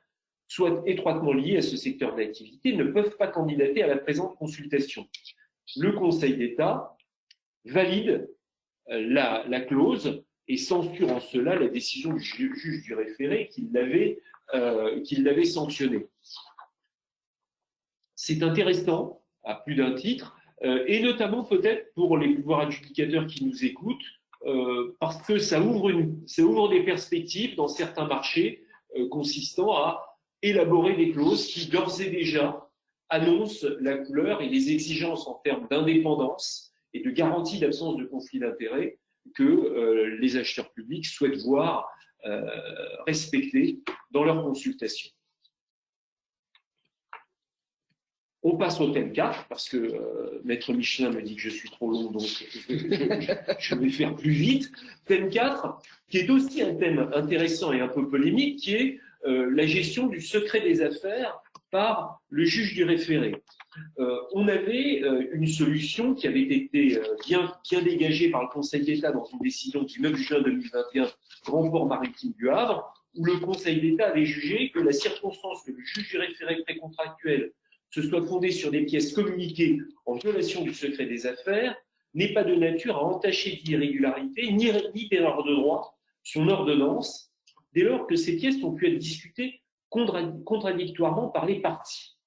soit étroitement liés à ce secteur d'activité, ne peuvent pas candidater à la présente consultation. Le Conseil d'État valide la clause et censure en cela la décision du juge du référé qui l'avait sanctionnée. C'est intéressant, à plus d'un titre, et notamment peut-être pour les pouvoirs adjudicateurs qui nous écoutent, parce que ça ouvre des perspectives dans certains marchés consistant à élaborer des clauses qui d'ores et déjà annoncent la couleur et les exigences en termes d'indépendance et de garantie d'absence de conflit d'intérêts que les acheteurs publics souhaitent voir respectés dans leurs consultations. On passe au thème 4, parce que Maître Michelin me dit que je suis trop long, donc je vais faire plus vite. Thème 4, qui est aussi un thème intéressant et un peu polémique, qui est la gestion du secret des affaires par le juge du référé. On avait une solution qui avait été bien dégagée par le Conseil d'État dans une décision du 9 juin 2021, Grand port maritime du Havre, où le Conseil d'État avait jugé que la circonstance que le juge du référé précontractuel se soit fondée sur des pièces communiquées en violation du secret des affaires n'est pas de nature à entacher d'irrégularité ni d'erreur de droit son ordonnance, dès lors que ces pièces ont pu être discutées contradictoirement par les parties.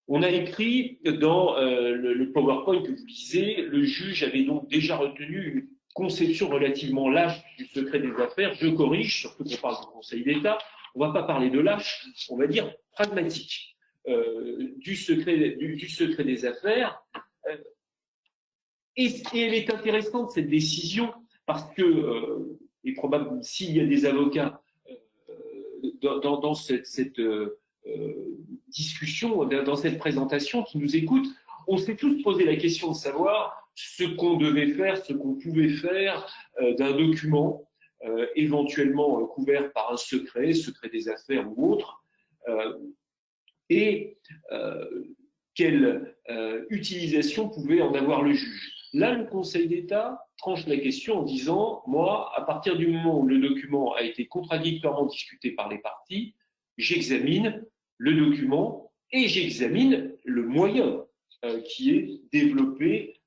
On a écrit dans le PowerPoint que vous lisez, le juge avait donc déjà retenu une conception relativement lâche du secret des affaires. Je corrige, surtout qu'on parle du Conseil d'État, on ne va pas parler de lâche, on va dire pragmatique du secret des affaires. Et elle est intéressante, cette décision, parce que, et probablement s'il y a des avocats dans cette discussion, dans cette présentation qui nous écoutent, on s'est tous posé la question de savoir ce qu'on devait faire, ce qu'on pouvait faire d'un document éventuellement couvert par un secret des affaires ou autre, et quelle utilisation pouvait en avoir le juge. Là, le Conseil d'État tranche la question en disant, moi, à partir du moment où le document a été contradictoirement discuté par les parties, j'examine le document et j'examine le moyen qui est développé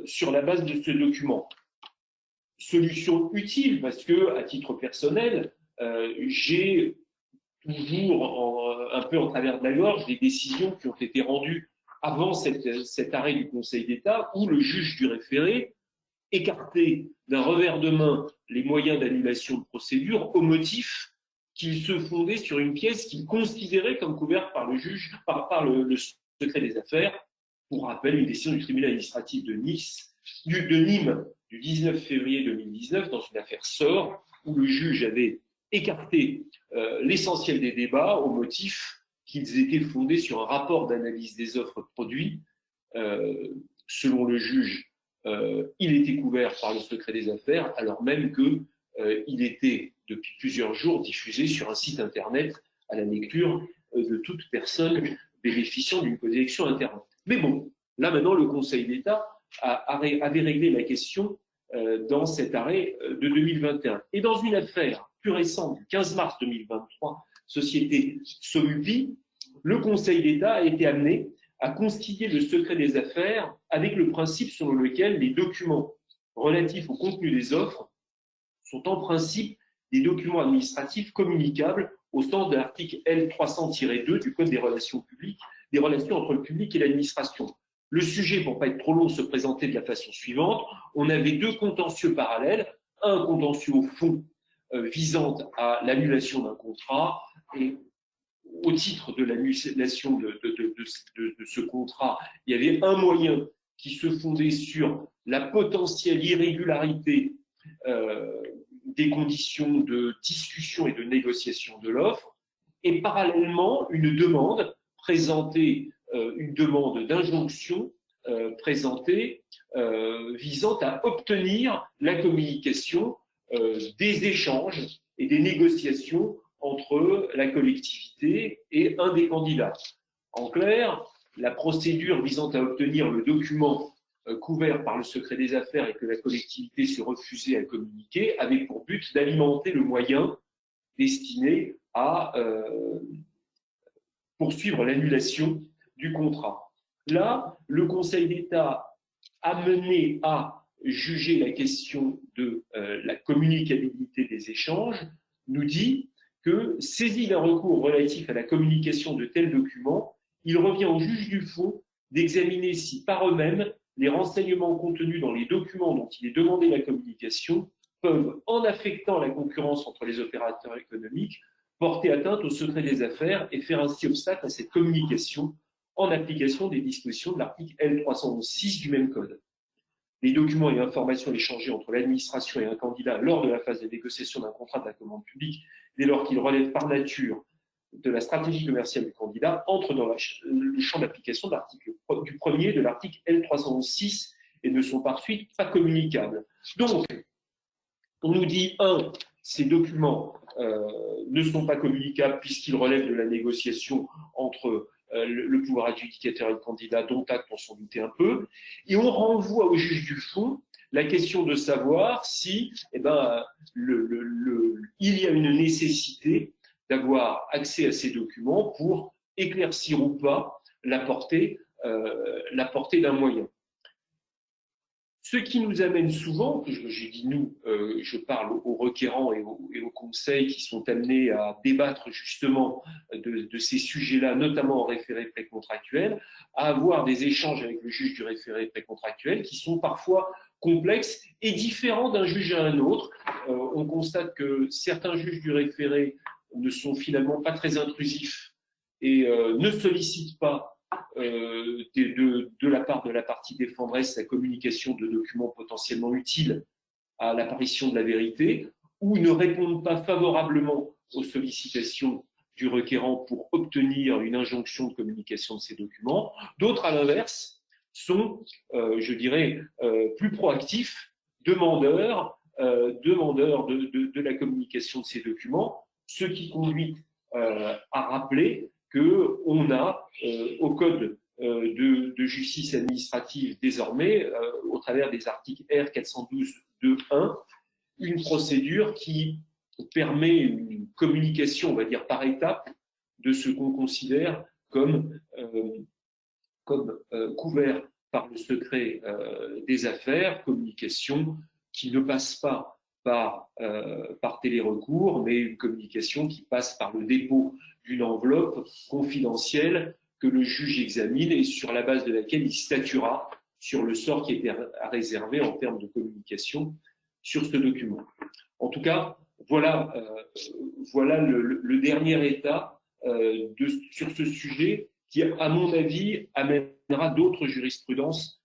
sur la base de ce document. Solution utile parce que, à titre personnel, j'ai toujours un peu en travers de la gorge des décisions qui ont été rendues avant cet arrêt du Conseil d'État où le juge du référé écartait d'un revers de main les moyens d'annulation de procédure au motif qu'il se fondait sur une pièce qu'il considérait comme couverte par le juge, par le secret des affaires. Pour rappel, une décision du tribunal administratif de Nîmes du 19 février 2019 dans une affaire Sor, où le juge avait écarté l'essentiel des débats au motif qu'ils étaient fondés sur un rapport d'analyse des offres de produits. Selon le juge, il était couvert par le secret des affaires, alors même qu'il était depuis plusieurs jours diffusé sur un site internet à la lecture de toute personne bénéficiant d'une connexion internet. Mais bon, là maintenant, le Conseil d'État avait réglé la question dans cet arrêt de 2021. Et dans une affaire plus récente du 15 mars 2023, société Somupi, le Conseil d'État a été amené à concilier le secret des affaires avec le principe selon lequel les documents relatifs au contenu des offres sont en principe des documents administratifs communicables au sens de l'article L300-2 du Code des relations publiques, des relations entre le public et l'administration. Le sujet, pour ne pas être trop long, se présentait de la façon suivante. On avait deux contentieux parallèles, un contentieux au fond visant à l'annulation d'un contrat et au titre de l'annulation de ce contrat, il y avait un moyen qui se fondait sur la potentielle irrégularité des conditions de discussion et de négociation de l'offre, et parallèlement une demande présentée, une demande d'injonction présentée visant à obtenir la communication des échanges et des négociations entre la collectivité et un des candidats. En clair, la procédure visant à obtenir le document couvert par le secret des affaires et que la collectivité se refusait à communiquer avait pour but d'alimenter le moyen destiné à poursuivre l'annulation du contrat. Là, le Conseil d'État a mené à juger la question de la communicabilité des échanges, nous dit que, saisi d'un recours relatif à la communication de tels documents, il revient au juge du fond d'examiner si par eux-mêmes les renseignements contenus dans les documents dont il est demandé la communication peuvent, en affectant la concurrence entre les opérateurs économiques, porter atteinte au secret des affaires et faire ainsi obstacle à cette communication en application des dispositions de l'article L311-6 du même code. Les documents et informations échangés entre l'administration et un candidat lors de la phase de négociation d'un contrat de la commande publique, dès lors qu'ils relèvent par nature de la stratégie commerciale du candidat, entrent dans le champ d'application du premier de l'article L311-6 et ne sont par suite pas communicables. Donc, on nous dit, ces documents ne sont pas communicables puisqu'ils relèvent de la négociation entre le pouvoir adjudicateur et le candidat, dont acte on s'en doutait un peu, et on renvoie au juge du fond la question de savoir si il y a une nécessité d'avoir accès à ces documents pour éclaircir ou pas la portée d'un moyen. Ce qui nous amène souvent, j'ai dit nous, je parle aux requérants et aux conseils qui sont amenés à débattre justement de ces sujets-là, notamment en référé précontractuel, à avoir des échanges avec le juge du référé précontractuel qui sont parfois complexes et différents d'un juge à un autre. On constate que certains juges du référé ne sont finalement pas très intrusifs et ne sollicitent pas de la part de la partie défenderesse la communication de documents potentiellement utiles à l'apparition de la vérité, ou ne répondent pas favorablement aux sollicitations du requérant pour obtenir une injonction de communication de ces documents. D'autres, à l'inverse, sont, je dirais, plus proactifs, demandeurs de la communication de ces documents, ce qui conduit à rappeler qu'on a au Code de justice administrative désormais, au travers des articles R412-2.1, une procédure qui permet une communication, on va dire, par étapes de ce qu'on considère comme couvert par le secret des affaires, communication qui ne passe pas par télérecours, mais une communication qui passe par le dépôt d'une enveloppe confidentielle que le juge examine et sur la base de laquelle il statuera sur le sort qui était réservé en termes de communication sur ce document. En tout cas, voilà le dernier état sur ce sujet qui, à mon avis, amènera d'autres jurisprudences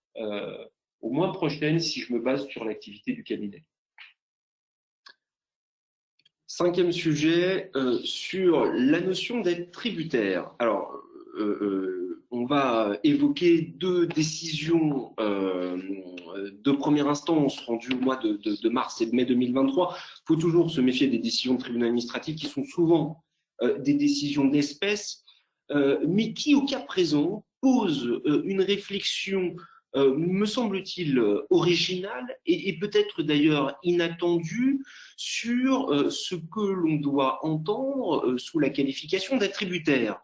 au moins prochaines si je me base sur l'activité du cabinet. Cinquième sujet, sur la notion d'être tributaire. Alors, on va évoquer deux décisions de première instance rendues au mois de mars et de mai 2023. Il faut toujours se méfier des décisions de tribunaux administratifs qui sont souvent des décisions d'espèce, mais qui, au cas présent, posent une réflexion, me semble-t-il, originale et peut-être d'ailleurs inattendue sur ce que l'on doit entendre sous la qualification d'attributaire.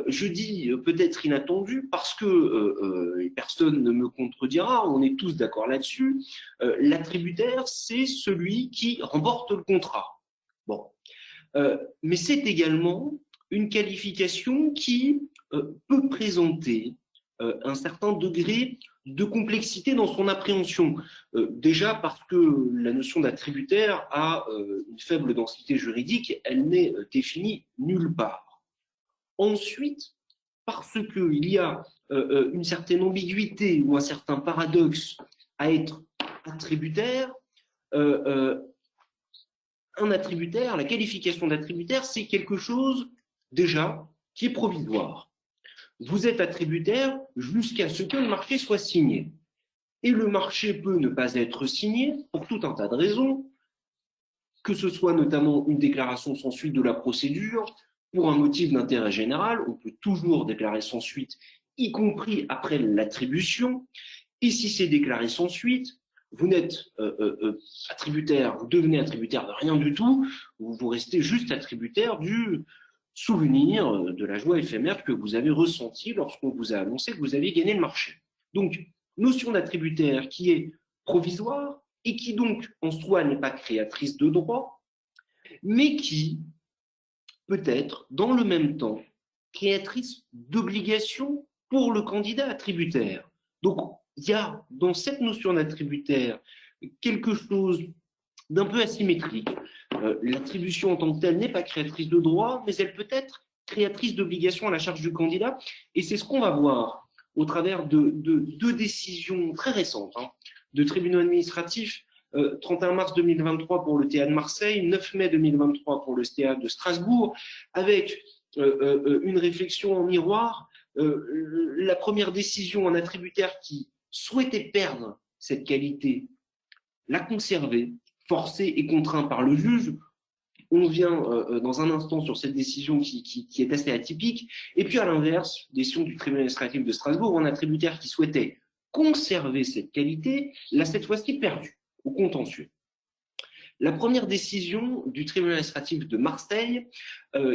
Je dis peut-être inattendu parce que, et personne ne me contredira, on est tous d'accord là-dessus, l'attributaire, c'est celui qui remporte le contrat. Bon. Mais c'est également une qualification qui peut présenter un certain degré de complexité dans son appréhension. Déjà parce que la notion d'attributaire a une faible densité juridique, elle n'est définie nulle part. Ensuite, parce qu'il y a une certaine ambiguïté ou un certain paradoxe à être attributaire, un attributaire, la qualification d'attributaire, c'est quelque chose déjà qui est provisoire. Vous êtes attributaire jusqu'à ce que le marché soit signé. Et le marché peut ne pas être signé pour tout un tas de raisons, que ce soit notamment une déclaration sans suite de la procédure, pour un motif d'intérêt général, on peut toujours déclarer sans suite, y compris après l'attribution. Et si c'est déclaré sans suite, vous n'êtes attributaire, vous devenez attributaire de rien du tout, vous restez juste attributaire du souvenir de la joie éphémère que vous avez ressentie lorsqu'on vous a annoncé que vous aviez gagné le marché. Donc, notion d'attributaire qui est provisoire et qui donc en soi n'est pas créatrice de droit, mais qui peut être dans le même temps créatrice d'obligations pour le candidat attributaire. Donc, il y a dans cette notion d'attributaire quelque chose d'un peu asymétrique. L'attribution en tant que telle n'est pas créatrice de droit, mais elle peut être créatrice d'obligations à la charge du candidat. Et c'est ce qu'on va voir au travers de deux décisions très récentes de tribunaux administratifs. 31 mars 2023 pour le TA de Marseille, 9 mai 2023 pour le TA de Strasbourg, avec une réflexion en miroir. La première décision, un attributaire qui souhaitait perdre cette qualité, l'a conservée, forcé et contraint par le juge. On vient dans un instant sur cette décision qui est assez atypique. Et puis à l'inverse, décision du tribunal administratif de Strasbourg, un attributaire qui souhaitait conserver cette qualité, l'a cette fois-ci perdue au contentieux. La première décision du tribunal administratif de Marseille,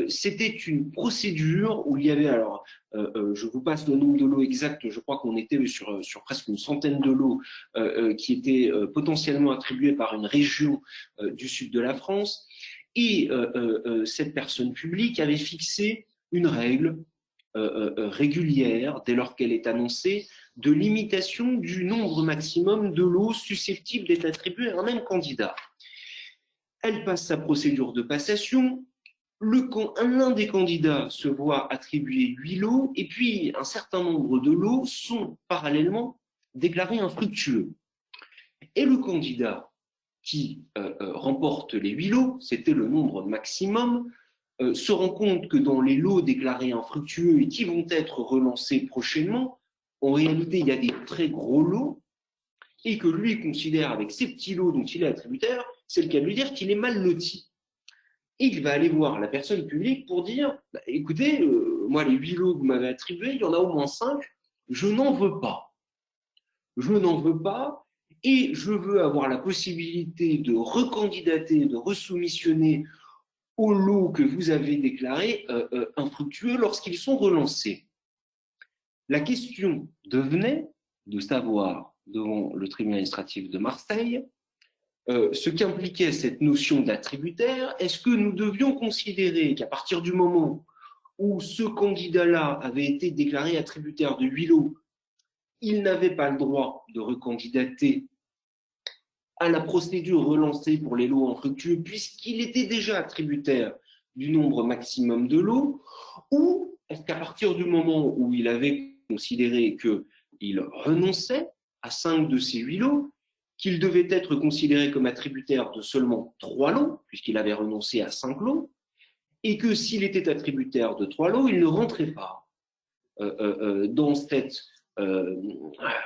c'était une procédure où il y avait, alors, je vous passe le nombre de lots exact, je crois qu'on était sur presque une centaine de lots qui étaient potentiellement attribués par une région du sud de la France, et cette personne publique avait fixé une règle régulière, dès lors qu'elle est annoncée, de limitation du nombre maximum de lots susceptibles d'être attribués à un même candidat. Elle passe sa procédure de passation, l'un des candidats se voit attribuer 8 lots, et puis un certain nombre de lots sont parallèlement déclarés infructueux. Et le candidat qui remporte les 8 lots, c'était le nombre maximum, se rend compte que dans les lots déclarés infructueux et qui vont être relancés prochainement, en réalité, il y a des très gros lots et que lui considère avec ces petits lots dont il est attributaire, c'est le cas de lui dire qu'il est mal loti. Et il va aller voir la personne publique pour dire bah, écoutez, moi, les 8 lots que vous m'avez attribués, il y en a au moins 5, je n'en veux pas. Je n'en veux pas et je veux avoir la possibilité de recandidater, de resoumissionner aux lots que vous avez déclarés infructueux lorsqu'ils sont relancés. La question devenait de savoir, devant le tribunal administratif de Marseille, ce qu'impliquait cette notion d'attributaire. Est-ce que nous devions considérer qu'à partir du moment où ce candidat-là avait été déclaré attributaire de 8 lots, il n'avait pas le droit de recandidater à la procédure relancée pour les lots infructueux puisqu'il était déjà attributaire du nombre maximum de lots, ou est-ce qu'à partir du moment où il avait considéré qu'il renonçait à 5 de ces 8 lots, qu'il devait être considéré comme attributaire de seulement 3 lots, puisqu'il avait renoncé à 5 lots, et que s'il était attributaire de 3 lots, il ne rentrait pas dans cette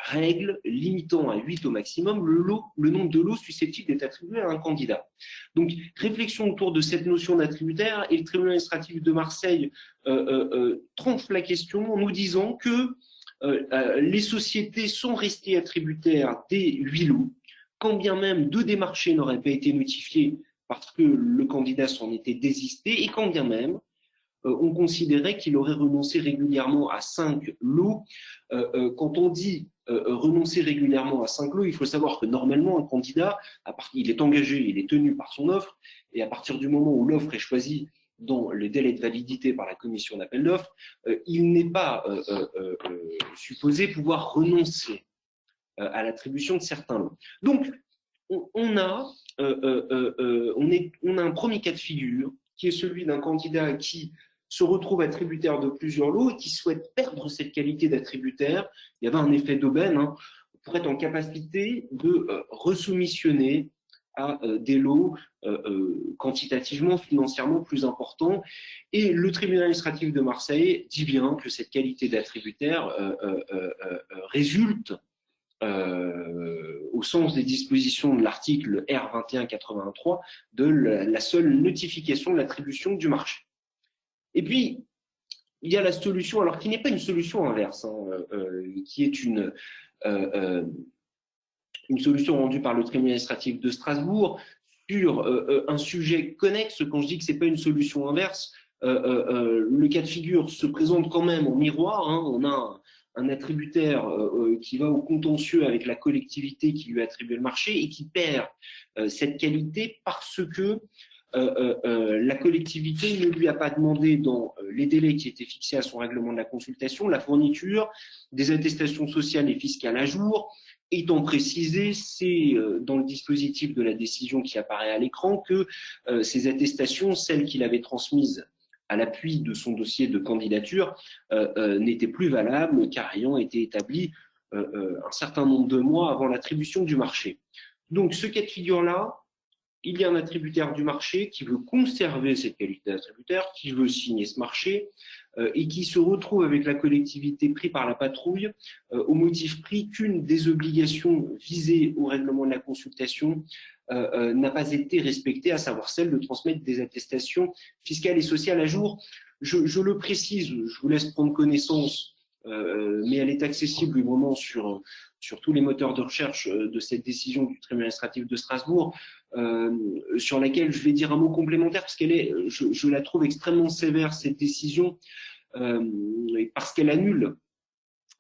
règle limitant à 8 au maximum le nombre de lots susceptibles d'être attribués à un candidat. Donc, réflexion autour de cette notion d'attributaire, et le tribunal administratif de Marseille tranche la question en nous disant que les sociétés sont restées attributaires des 8 lots, quand bien même 2 des marchés n'auraient pas été notifiés parce que le candidat s'en était désisté, et quand bien même on considérait qu'il aurait renoncé régulièrement à 5 lots. Quand on dit renoncer régulièrement à 5 lots, il faut savoir que normalement, un candidat, il est engagé, il est tenu par son offre, et à partir du moment où l'offre est choisie dans le délai de validité par la commission d'appel d'offres, il n'est pas supposé pouvoir renoncer à l'attribution de certains lots. Donc, on a un premier cas de figure qui est celui d'un candidat qui se retrouve attributaire de plusieurs lots et qui souhaite perdre cette qualité d'attributaire. Il y avait un effet d'aubaine, pour être en capacité de resoumissionner à des lots quantitativement, financièrement plus importants. Et le tribunal administratif de Marseille dit bien que cette qualité d'attributaire résulte au sens des dispositions de l'article R2183 de la seule notification de l'attribution du marché. Et puis, il y a la solution, alors qui n'est pas une solution inverse, qui est une solution rendue par le tribunal administratif de Strasbourg sur un sujet connexe. Quand je dis que ce n'est pas une solution inverse, le cas de figure se présente quand même en miroir. On a un attributaire qui va au contentieux avec la collectivité qui lui a attribué le marché et qui perd cette qualité parce que la collectivité ne lui a pas demandé dans les délais qui étaient fixés à son règlement de la consultation la fourniture des attestations sociales et fiscales à jour. Étant précisé, c'est dans le dispositif de la décision qui apparaît à l'écran que ces attestations, celles qu'il avait transmises à l'appui de son dossier de candidature, n'étaient plus valables car ayant été établies un certain nombre de mois avant l'attribution du marché. Donc ce cas de figure-là, il y a un attributaire du marché qui veut conserver cette qualité d'attributaire, qui veut signer ce marché et qui se retrouve avec la collectivité pris par la patrouille au motif pris qu'une des obligations visées au règlement de la consultation n'a pas été respectée, à savoir celle de transmettre des attestations fiscales et sociales à jour. Je le précise, je vous laisse prendre connaissance, mais elle est accessible évidemment sur tous les moteurs de recherche de cette décision du tribunal administratif de Strasbourg, sur laquelle je vais dire un mot complémentaire parce qu'elle je la trouve extrêmement sévère, cette décision, parce qu'elle annule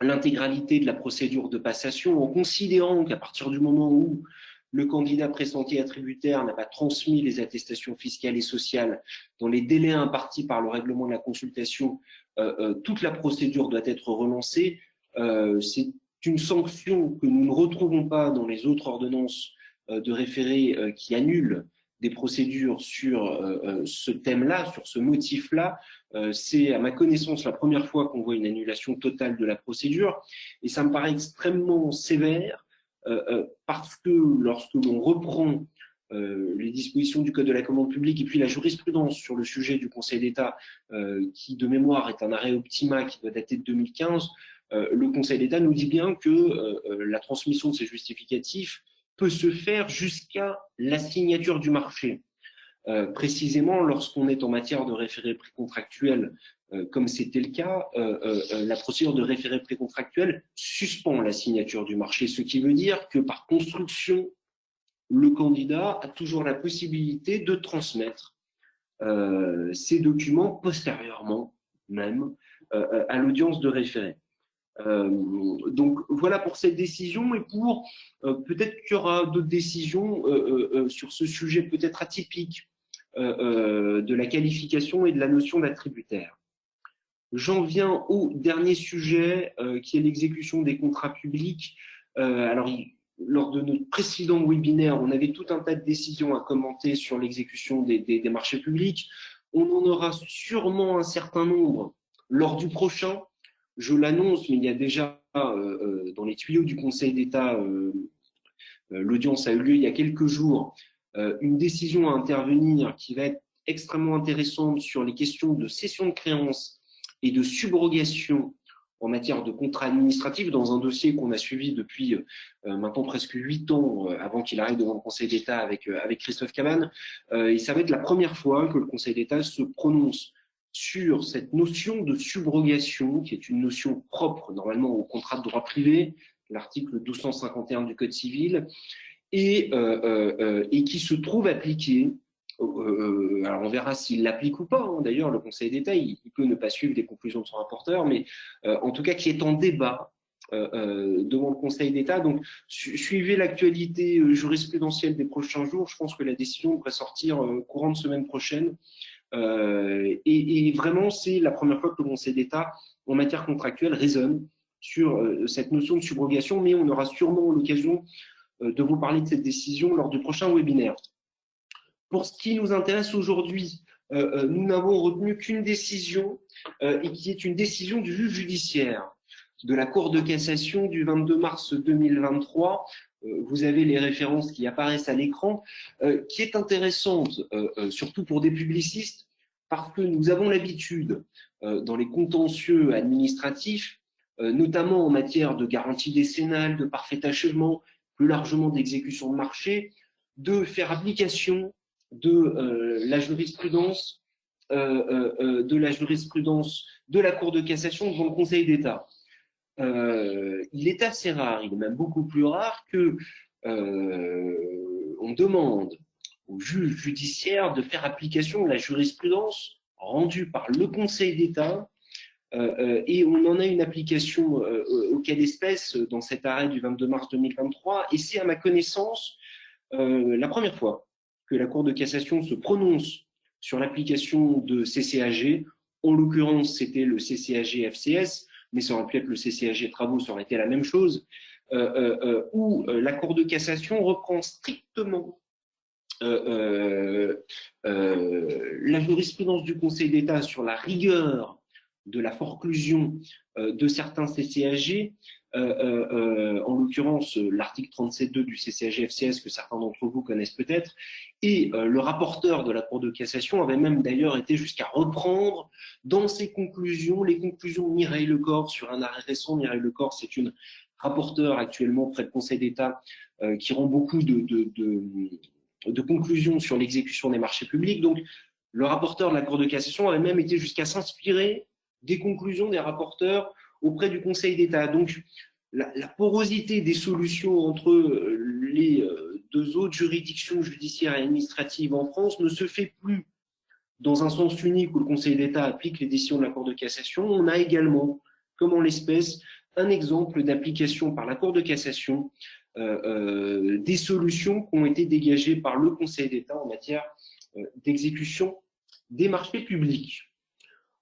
l'intégralité de la procédure de passation en considérant qu'à partir du moment où le candidat pressenti attributaire n'a pas transmis les attestations fiscales et sociales dans les délais impartis par le règlement de la consultation, toute la procédure doit être relancée. C'est une sanction que nous ne retrouvons pas dans les autres ordonnances de référé qui annulent des procédures sur ce thème-là, sur ce motif-là. C'est à ma connaissance la première fois qu'on voit une annulation totale de la procédure et ça me paraît extrêmement sévère parce que lorsque l'on reprend les dispositions du Code de la commande publique et puis la jurisprudence sur le sujet du Conseil d'État qui de mémoire est un arrêt Optima qui doit dater de 2015, le Conseil d'État nous dit bien que la transmission de ces justificatifs peut se faire jusqu'à la signature du marché. Précisément, lorsqu'on est en matière de référé précontractuel, comme c'était le cas, la procédure de référé précontractuel suspend la signature du marché, ce qui veut dire que par construction, le candidat a toujours la possibilité de transmettre ces documents postérieurement même à l'audience de référé. Donc voilà pour cette décision et pour peut-être qu'il y aura d'autres décisions sur ce sujet peut-être atypique de la qualification et de la notion d'attributaire. J'en viens au dernier sujet qui est l'exécution des contrats publics. Alors, lors de notre précédent webinaire, on avait tout un tas de décisions à commenter sur l'exécution des marchés publics. On en aura sûrement un certain nombre lors du prochain. Je l'annonce, mais il y a déjà dans les tuyaux du Conseil d'État, l'audience a eu lieu il y a quelques jours, une décision à intervenir qui va être extrêmement intéressante sur les questions de cession de créances et de subrogation en matière de contrats administratifs dans un dossier qu'on a suivi depuis maintenant presque 8 ans avant qu'il arrive devant le Conseil d'État avec Christophe Cabannes. Et ça va être la première fois que le Conseil d'État se prononce sur cette notion de subrogation, qui est une notion propre normalement au contrat de droit privé, l'article 1251 du Code civil, et qui se trouve appliqué. Alors on verra s'il l'applique ou pas. Hein. D'ailleurs, le Conseil d'État, il peut ne pas suivre des conclusions de son rapporteur, mais en tout cas qui est en débat devant le Conseil d'État. Donc, suivez l'actualité jurisprudentielle des prochains jours. Je pense que la décision devrait sortir courant de semaine prochaine. Et vraiment, c'est la première fois que le Conseil d'État, en matière contractuelle, raisonne sur cette notion de subrogation, mais on aura sûrement l'occasion de vous parler de cette décision lors du prochain webinaire. Pour ce qui nous intéresse aujourd'hui, nous n'avons retenu qu'une décision, et qui est une décision du juge judiciaire de la Cour de cassation du 22 mars 2023. Vous avez les références qui apparaissent à l'écran, qui est intéressante, surtout pour des publicistes, parce que nous avons l'habitude, dans les contentieux administratifs, notamment en matière de garantie décennale, de parfait achèvement, plus largement d'exécution de marché, de faire application de la jurisprudence de la Cour de cassation devant le Conseil d'État. Il est assez rare, il est même beaucoup plus rare que on demande au juge judiciaire de faire application de la jurisprudence rendue par le Conseil d'État, et on en a une application au cas d'espèce dans cet arrêt du 22 mars 2023, et c'est à ma connaissance la première fois que la Cour de cassation se prononce sur l'application de CCAG. En l'occurrence, c'était le CCAG FCS, mais ça aurait pu être le CCAG Travaux, ça aurait été la même chose, où la Cour de cassation reprend strictement la jurisprudence du Conseil d'État sur la rigueur de la forclusion de certains CCAG, en l'occurrence l'article 37.2 du CCAG FCS que certains d'entre vous connaissent peut-être, et le rapporteur de la Cour de cassation avait même d'ailleurs été jusqu'à reprendre dans ses conclusions les conclusions de Mireille Lecor sur un arrêt récent. Mireille Lecor, c'est une rapporteure actuellement près du Conseil d'État qui rend beaucoup de conclusions sur l'exécution des marchés publics. Donc le rapporteur de la Cour de cassation avait même été jusqu'à s'inspirer des conclusions des rapporteurs auprès du Conseil d'État. Donc, la porosité des solutions entre les deux autres juridictions judiciaires et administratives en France ne se fait plus dans un sens unique où le Conseil d'État applique les décisions de la Cour de cassation. On a également, comme en l'espèce, un exemple d'application par la Cour de cassation des solutions qui ont été dégagées par le Conseil d'État en matière d'exécution des marchés publics.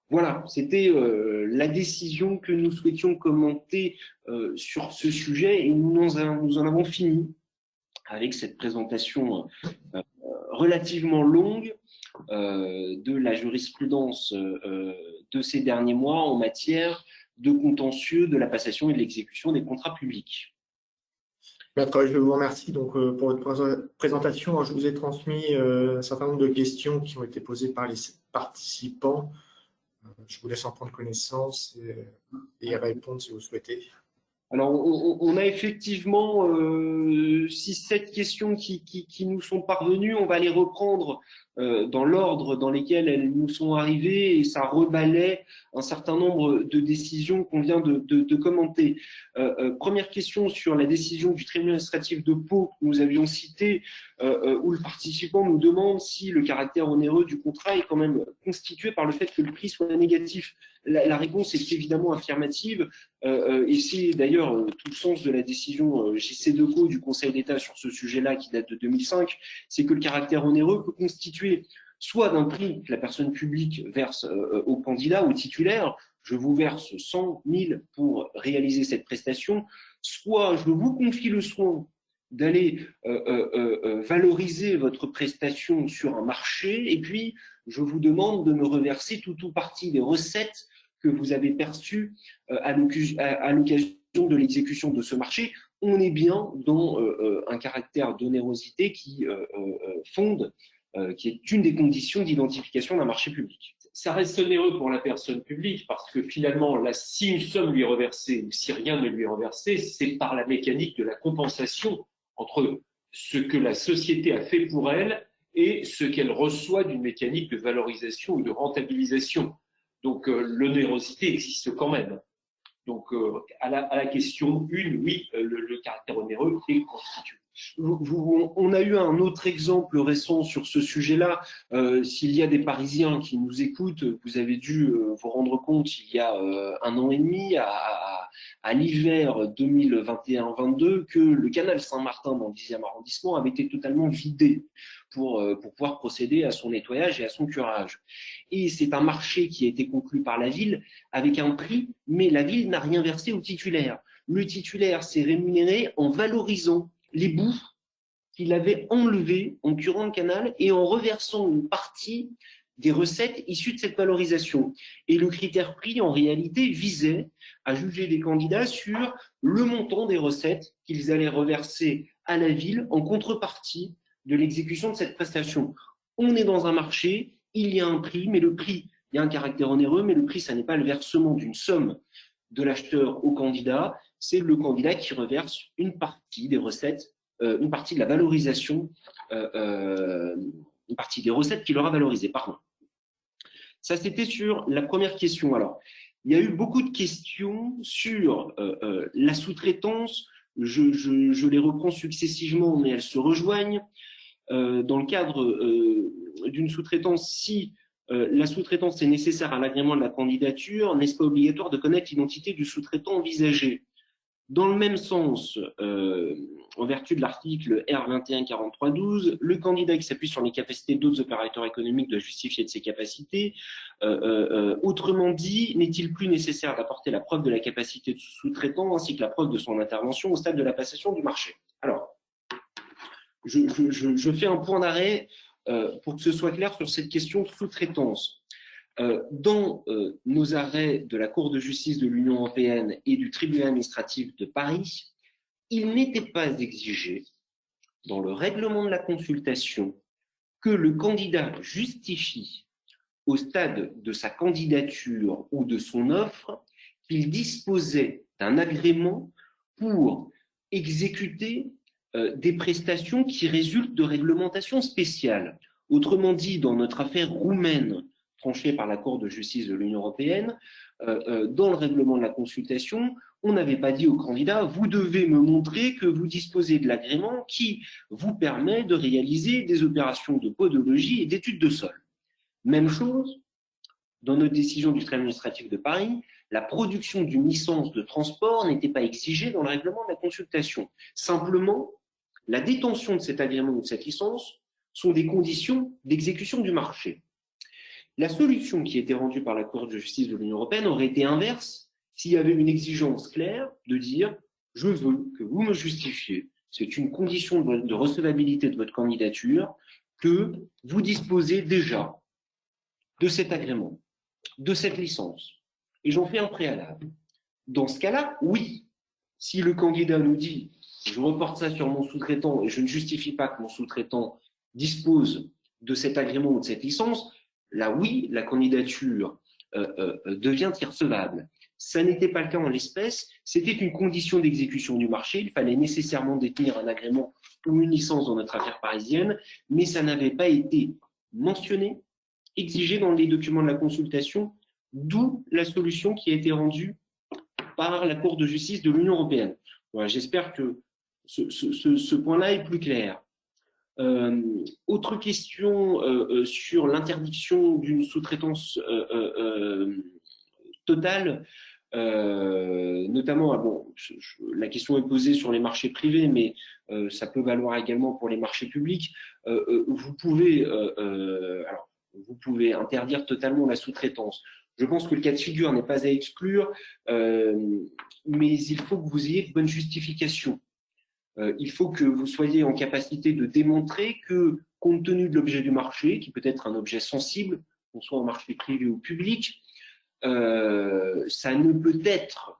Voilà, c'était la décision que nous souhaitions commenter sur ce sujet, et nous en avons fini avec cette présentation relativement longue de la jurisprudence de ces derniers mois en matière de contentieux de la passation et de l'exécution des contrats publics. Maître, je vous remercie donc, pour votre présentation. Alors, je vous ai transmis un certain nombre de questions qui ont été posées par les participants. Je vous laisse en prendre connaissance et y répondre si vous souhaitez. Alors, on a effectivement 6-7 questions qui nous sont parvenues. On va les reprendre dans l'ordre dans lesquels elles nous sont arrivées, et ça rebalait un certain nombre de décisions qu'on vient de commenter. Première question sur la décision du tribunal administratif de Pau que nous avions citée, où le participant nous demande si le caractère onéreux du contrat est quand même constitué par le fait que le prix soit négatif. La réponse est évidemment affirmative, et c'est d'ailleurs tout le sens de la décision JC2Co du Conseil d'État sur ce sujet-là qui date de 2005, c'est que le caractère onéreux peut constituer soit d'un prix que la personne publique verse au candidat, au titulaire, je vous verse 100 000 pour réaliser cette prestation, soit je vous confie le soin d'aller valoriser votre prestation sur un marché, et puis je vous demande de me reverser tout ou partie des recettes que vous avez perçues à l'occasion de l'exécution de ce marché. On est bien dans un caractère d'onérosité qui fonde, qui est une des conditions d'identification d'un marché public. Ça reste onéreux pour la personne publique parce que finalement, là, si une somme lui est reversée ou si rien ne lui est reversé, c'est par la mécanique de la compensation entre ce que la société a fait pour elle et ce qu'elle reçoit d'une mécanique de valorisation ou de rentabilisation. Donc, l'onérosité existe quand même. Donc, à la question 1, oui, le caractère onéreux est constitué. On a eu un autre exemple récent sur ce sujet-là. S'il y a des Parisiens qui nous écoutent, vous avez dû vous rendre compte il y a 1 an et demi, à l'hiver 2021-22, que le canal Saint-Martin dans le 10e arrondissement avait été totalement vidé pour pouvoir procéder à son nettoyage et à son curage. Et c'est un marché qui a été conclu par la ville avec un prix, mais la ville n'a rien versé au titulaire. Le titulaire s'est rémunéré en valorisant les bouts qu'il avait enlevés en curant le canal et en reversant une partie des recettes issues de cette valorisation. Et le critère prix, en réalité, visait à juger les candidats sur le montant des recettes qu'ils allaient reverser à la ville en contrepartie de l'exécution de cette prestation. On est dans un marché, il y a un prix, mais le prix, il y a un caractère onéreux, mais le prix, ça n'est pas le versement d'une somme de l'acheteur au candidat, c'est le candidat qui reverse une partie des recettes, une partie de la valorisation, une partie des recettes qu'il aura valorisées. Pardon. Ça, c'était sur la première question. Alors, il y a eu beaucoup de questions sur la sous-traitance. Je les reprends successivement, mais elles se rejoignent. Dans le cadre d'une sous-traitance, si la sous-traitance est nécessaire à l'agrément de la candidature, n'est-ce pas obligatoire de connaître l'identité du sous-traitant envisagé? Dans le même sens, en vertu de l'article R214312, le candidat qui s'appuie sur les capacités d'autres opérateurs économiques doit justifier de ses capacités. Autrement dit, n'est-il plus nécessaire d'apporter la preuve de la capacité de sous-traitant ainsi que la preuve de son intervention au stade de la passation du marché? Alors, je fais un point d'arrêt pour que ce soit clair sur cette question de sous-traitance. Dans nos arrêts de la Cour de justice de l'Union européenne et du tribunal administratif de Paris, il n'était pas exigé dans le règlement de la consultation que le candidat justifie au stade de sa candidature ou de son offre qu'il disposait d'un agrément pour exécuter des prestations qui résultent de réglementations spéciales. Autrement dit, dans notre affaire roumaine tranchée par la Cour de justice de l'Union européenne, dans le règlement de la consultation, on n'avait pas dit au candidat « vous devez me montrer que vous disposez de l'agrément qui vous permet de réaliser des opérations de podologie et d'études de sol ». Même chose, dans notre décision du tribunal administratif de Paris, la production d'une licence de transport n'était pas exigée dans le règlement de la consultation. Simplement, la détention de cet agrément ou de cette licence sont des conditions d'exécution du marché. La solution qui a été rendue par la Cour de justice de l'Union européenne aurait été inverse s'il y avait une exigence claire de dire « je veux que vous me justifiez, c'est une condition de recevabilité de votre candidature, que vous disposez déjà de cet agrément, de cette licence. » Et j'en fais un préalable. Dans ce cas-là, oui, si le candidat nous dit « je reporte ça sur mon sous-traitant et je ne justifie pas que mon sous-traitant dispose de cet agrément ou de cette licence », là, oui, la candidature devient irrecevable. Ça n'était pas le cas en l'espèce, c'était une condition d'exécution du marché, il fallait nécessairement détenir un agrément ou une licence dans notre affaire parisienne, mais ça n'avait pas été mentionné, exigé dans les documents de la consultation, d'où la solution qui a été rendue par la Cour de justice de l'Union européenne. Voilà, j'espère que ce point-là est plus clair. Autre question sur l'interdiction d'une sous-traitance totale, notamment, la question est posée sur les marchés privés, mais ça peut valoir également pour les marchés publics. Vous pouvez interdire totalement la sous-traitance. Je pense que le cas de figure n'est pas à exclure, mais il faut que vous ayez de bonnes justifications. Il faut que vous soyez en capacité de démontrer que, compte tenu de l'objet du marché, qui peut être un objet sensible, qu'on soit en marché privé ou public, ça ne peut être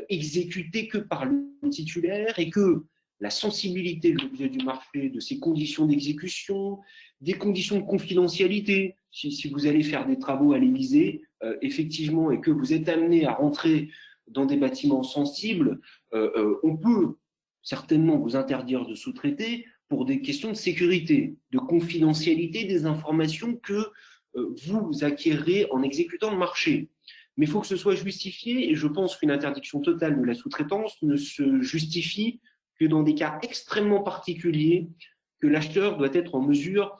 exécuté que par le titulaire et que la sensibilité de l'objet du marché, de ses conditions d'exécution, des conditions de confidentialité, si vous allez faire des travaux à l'Élysée, effectivement, et que vous êtes amené à rentrer dans des bâtiments sensibles, on peut certainement vous interdire de sous-traiter pour des questions de sécurité, de confidentialité des informations que vous acquérez en exécutant le marché. Mais il faut que ce soit justifié, et je pense qu'une interdiction totale de la sous-traitance ne se justifie que dans des cas extrêmement particuliers que l'acheteur doit être en mesure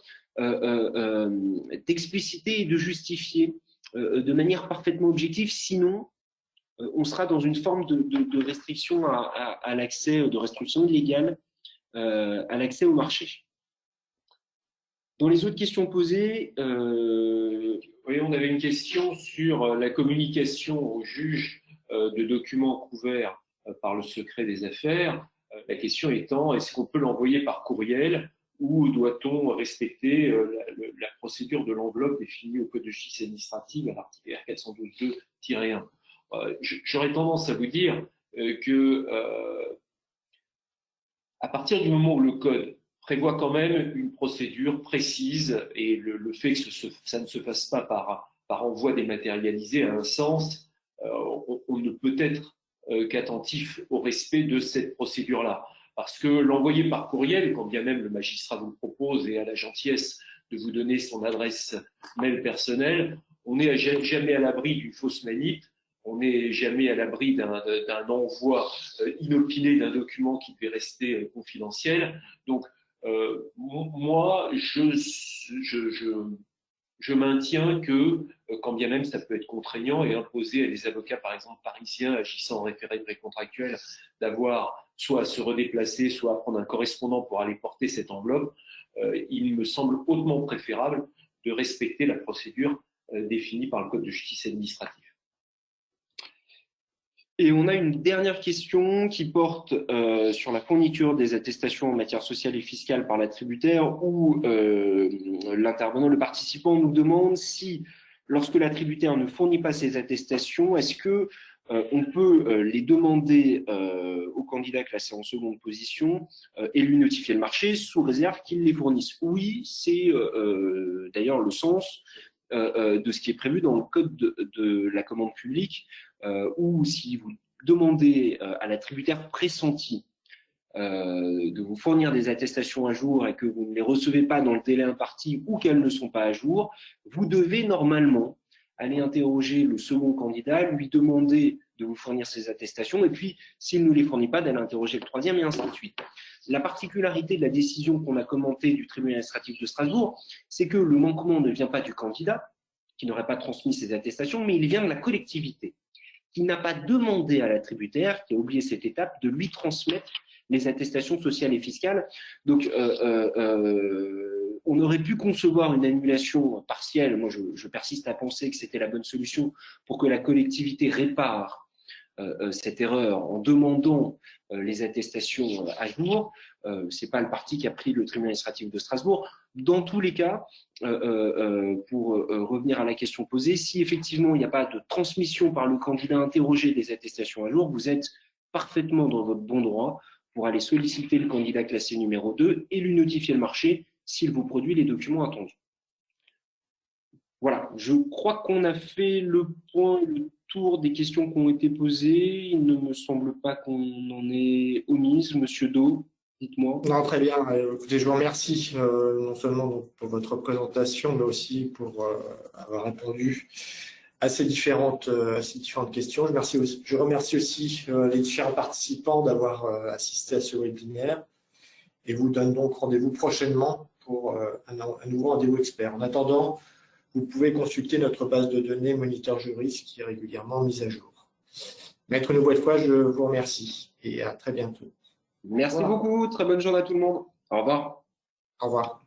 d'expliciter et de justifier de manière parfaitement objective, sinon on sera dans une forme de restriction à l'accès, de restriction illégale à l'accès au marché. Dans les autres questions posées, oui, on avait une question sur la communication au juge de documents couverts par le secret des affaires. La question étant, est-ce qu'on peut l'envoyer par courriel ou doit-on respecter la procédure de l'enveloppe définie au Code de justice administrative à l'article R 412-2-1 ? J'aurais tendance à vous dire que à partir du moment où le Code prévoit quand même une procédure précise et le fait que ça ne se fasse pas par envoi dématérialisé a un sens, on ne peut être qu'attentif au respect de cette procédure-là. Parce que l'envoyer par courriel, quand bien même le magistrat vous le propose et a la gentillesse de vous donner son adresse mail personnelle, on n'est jamais à l'abri d'une fausse manip, on n'est jamais à l'abri d'un envoi inopiné d'un document qui devait rester confidentiel. Donc, moi, je maintiens que, quand bien même ça peut être contraignant et imposer à des avocats, par exemple parisiens, agissant en référé précontractuel, d'avoir soit à se redéplacer, soit à prendre un correspondant pour aller porter cette enveloppe, il me semble hautement préférable de respecter la procédure définie par le Code de justice administrative. Et on a une dernière question qui porte sur la fourniture des attestations en matière sociale et fiscale par l'attributaire, où l'intervenant, le participant, nous demande si, lorsque l'attributaire ne fournit pas ces attestations, est-ce que on peut les demander au candidat classé en seconde position et lui notifier le marché sous réserve qu'il les fournisse. Oui, c'est d'ailleurs le sens de ce qui est prévu dans le code de la commande publique, où si vous demandez à l'attributaire pressenti de vous fournir des attestations à jour et que vous ne les recevez pas dans le délai imparti ou qu'elles ne sont pas à jour, vous devez normalement aller interroger le second candidat, lui demander de vous fournir ces attestations et puis, s'il ne les fournit pas, d'aller interroger le troisième et ainsi de suite. La particularité de la décision qu'on a commentée du tribunal administratif de Strasbourg, c'est que le manquement ne vient pas du candidat, qui n'aurait pas transmis ces attestations, mais il vient de la collectivité, qui n'a pas demandé à l'attributaire, qui a oublié cette étape, de lui transmettre les attestations sociales et fiscales. Donc, on aurait pu concevoir une annulation partielle. Moi, je persiste à penser que c'était la bonne solution pour que la collectivité répare cette erreur en demandant les attestations à jour. C'est pas le parti qui a pris le tribunal administratif de Strasbourg. Dans tous les cas, pour revenir à la question posée, si effectivement il n'y a pas de transmission par le candidat interrogé des attestations à jour, vous êtes parfaitement dans votre bon droit pour aller solliciter le candidat classé numéro 2 et lui notifier le marché s'il vous produit les documents attendus. Voilà, je crois qu'on a fait le tour des questions qui ont été posées. Il ne me semble pas qu'on en ait omise. Monsieur Do, dites-moi. Non, très bien. Écoutez, je vous remercie non seulement pour votre présentation, mais aussi pour avoir répondu à ces différentes questions. Je remercie aussi les différents participants d'avoir assisté à ce webinaire et vous donne donc rendez-vous prochainement pour un nouveau rendez-vous expert. En attendant, vous pouvez consulter notre base de données Moniteur Juris qui est régulièrement mise à jour. Maître, une nouvelle fois, je vous remercie et à très bientôt. Merci beaucoup. Très bonne journée à tout le monde. Au revoir. Au revoir.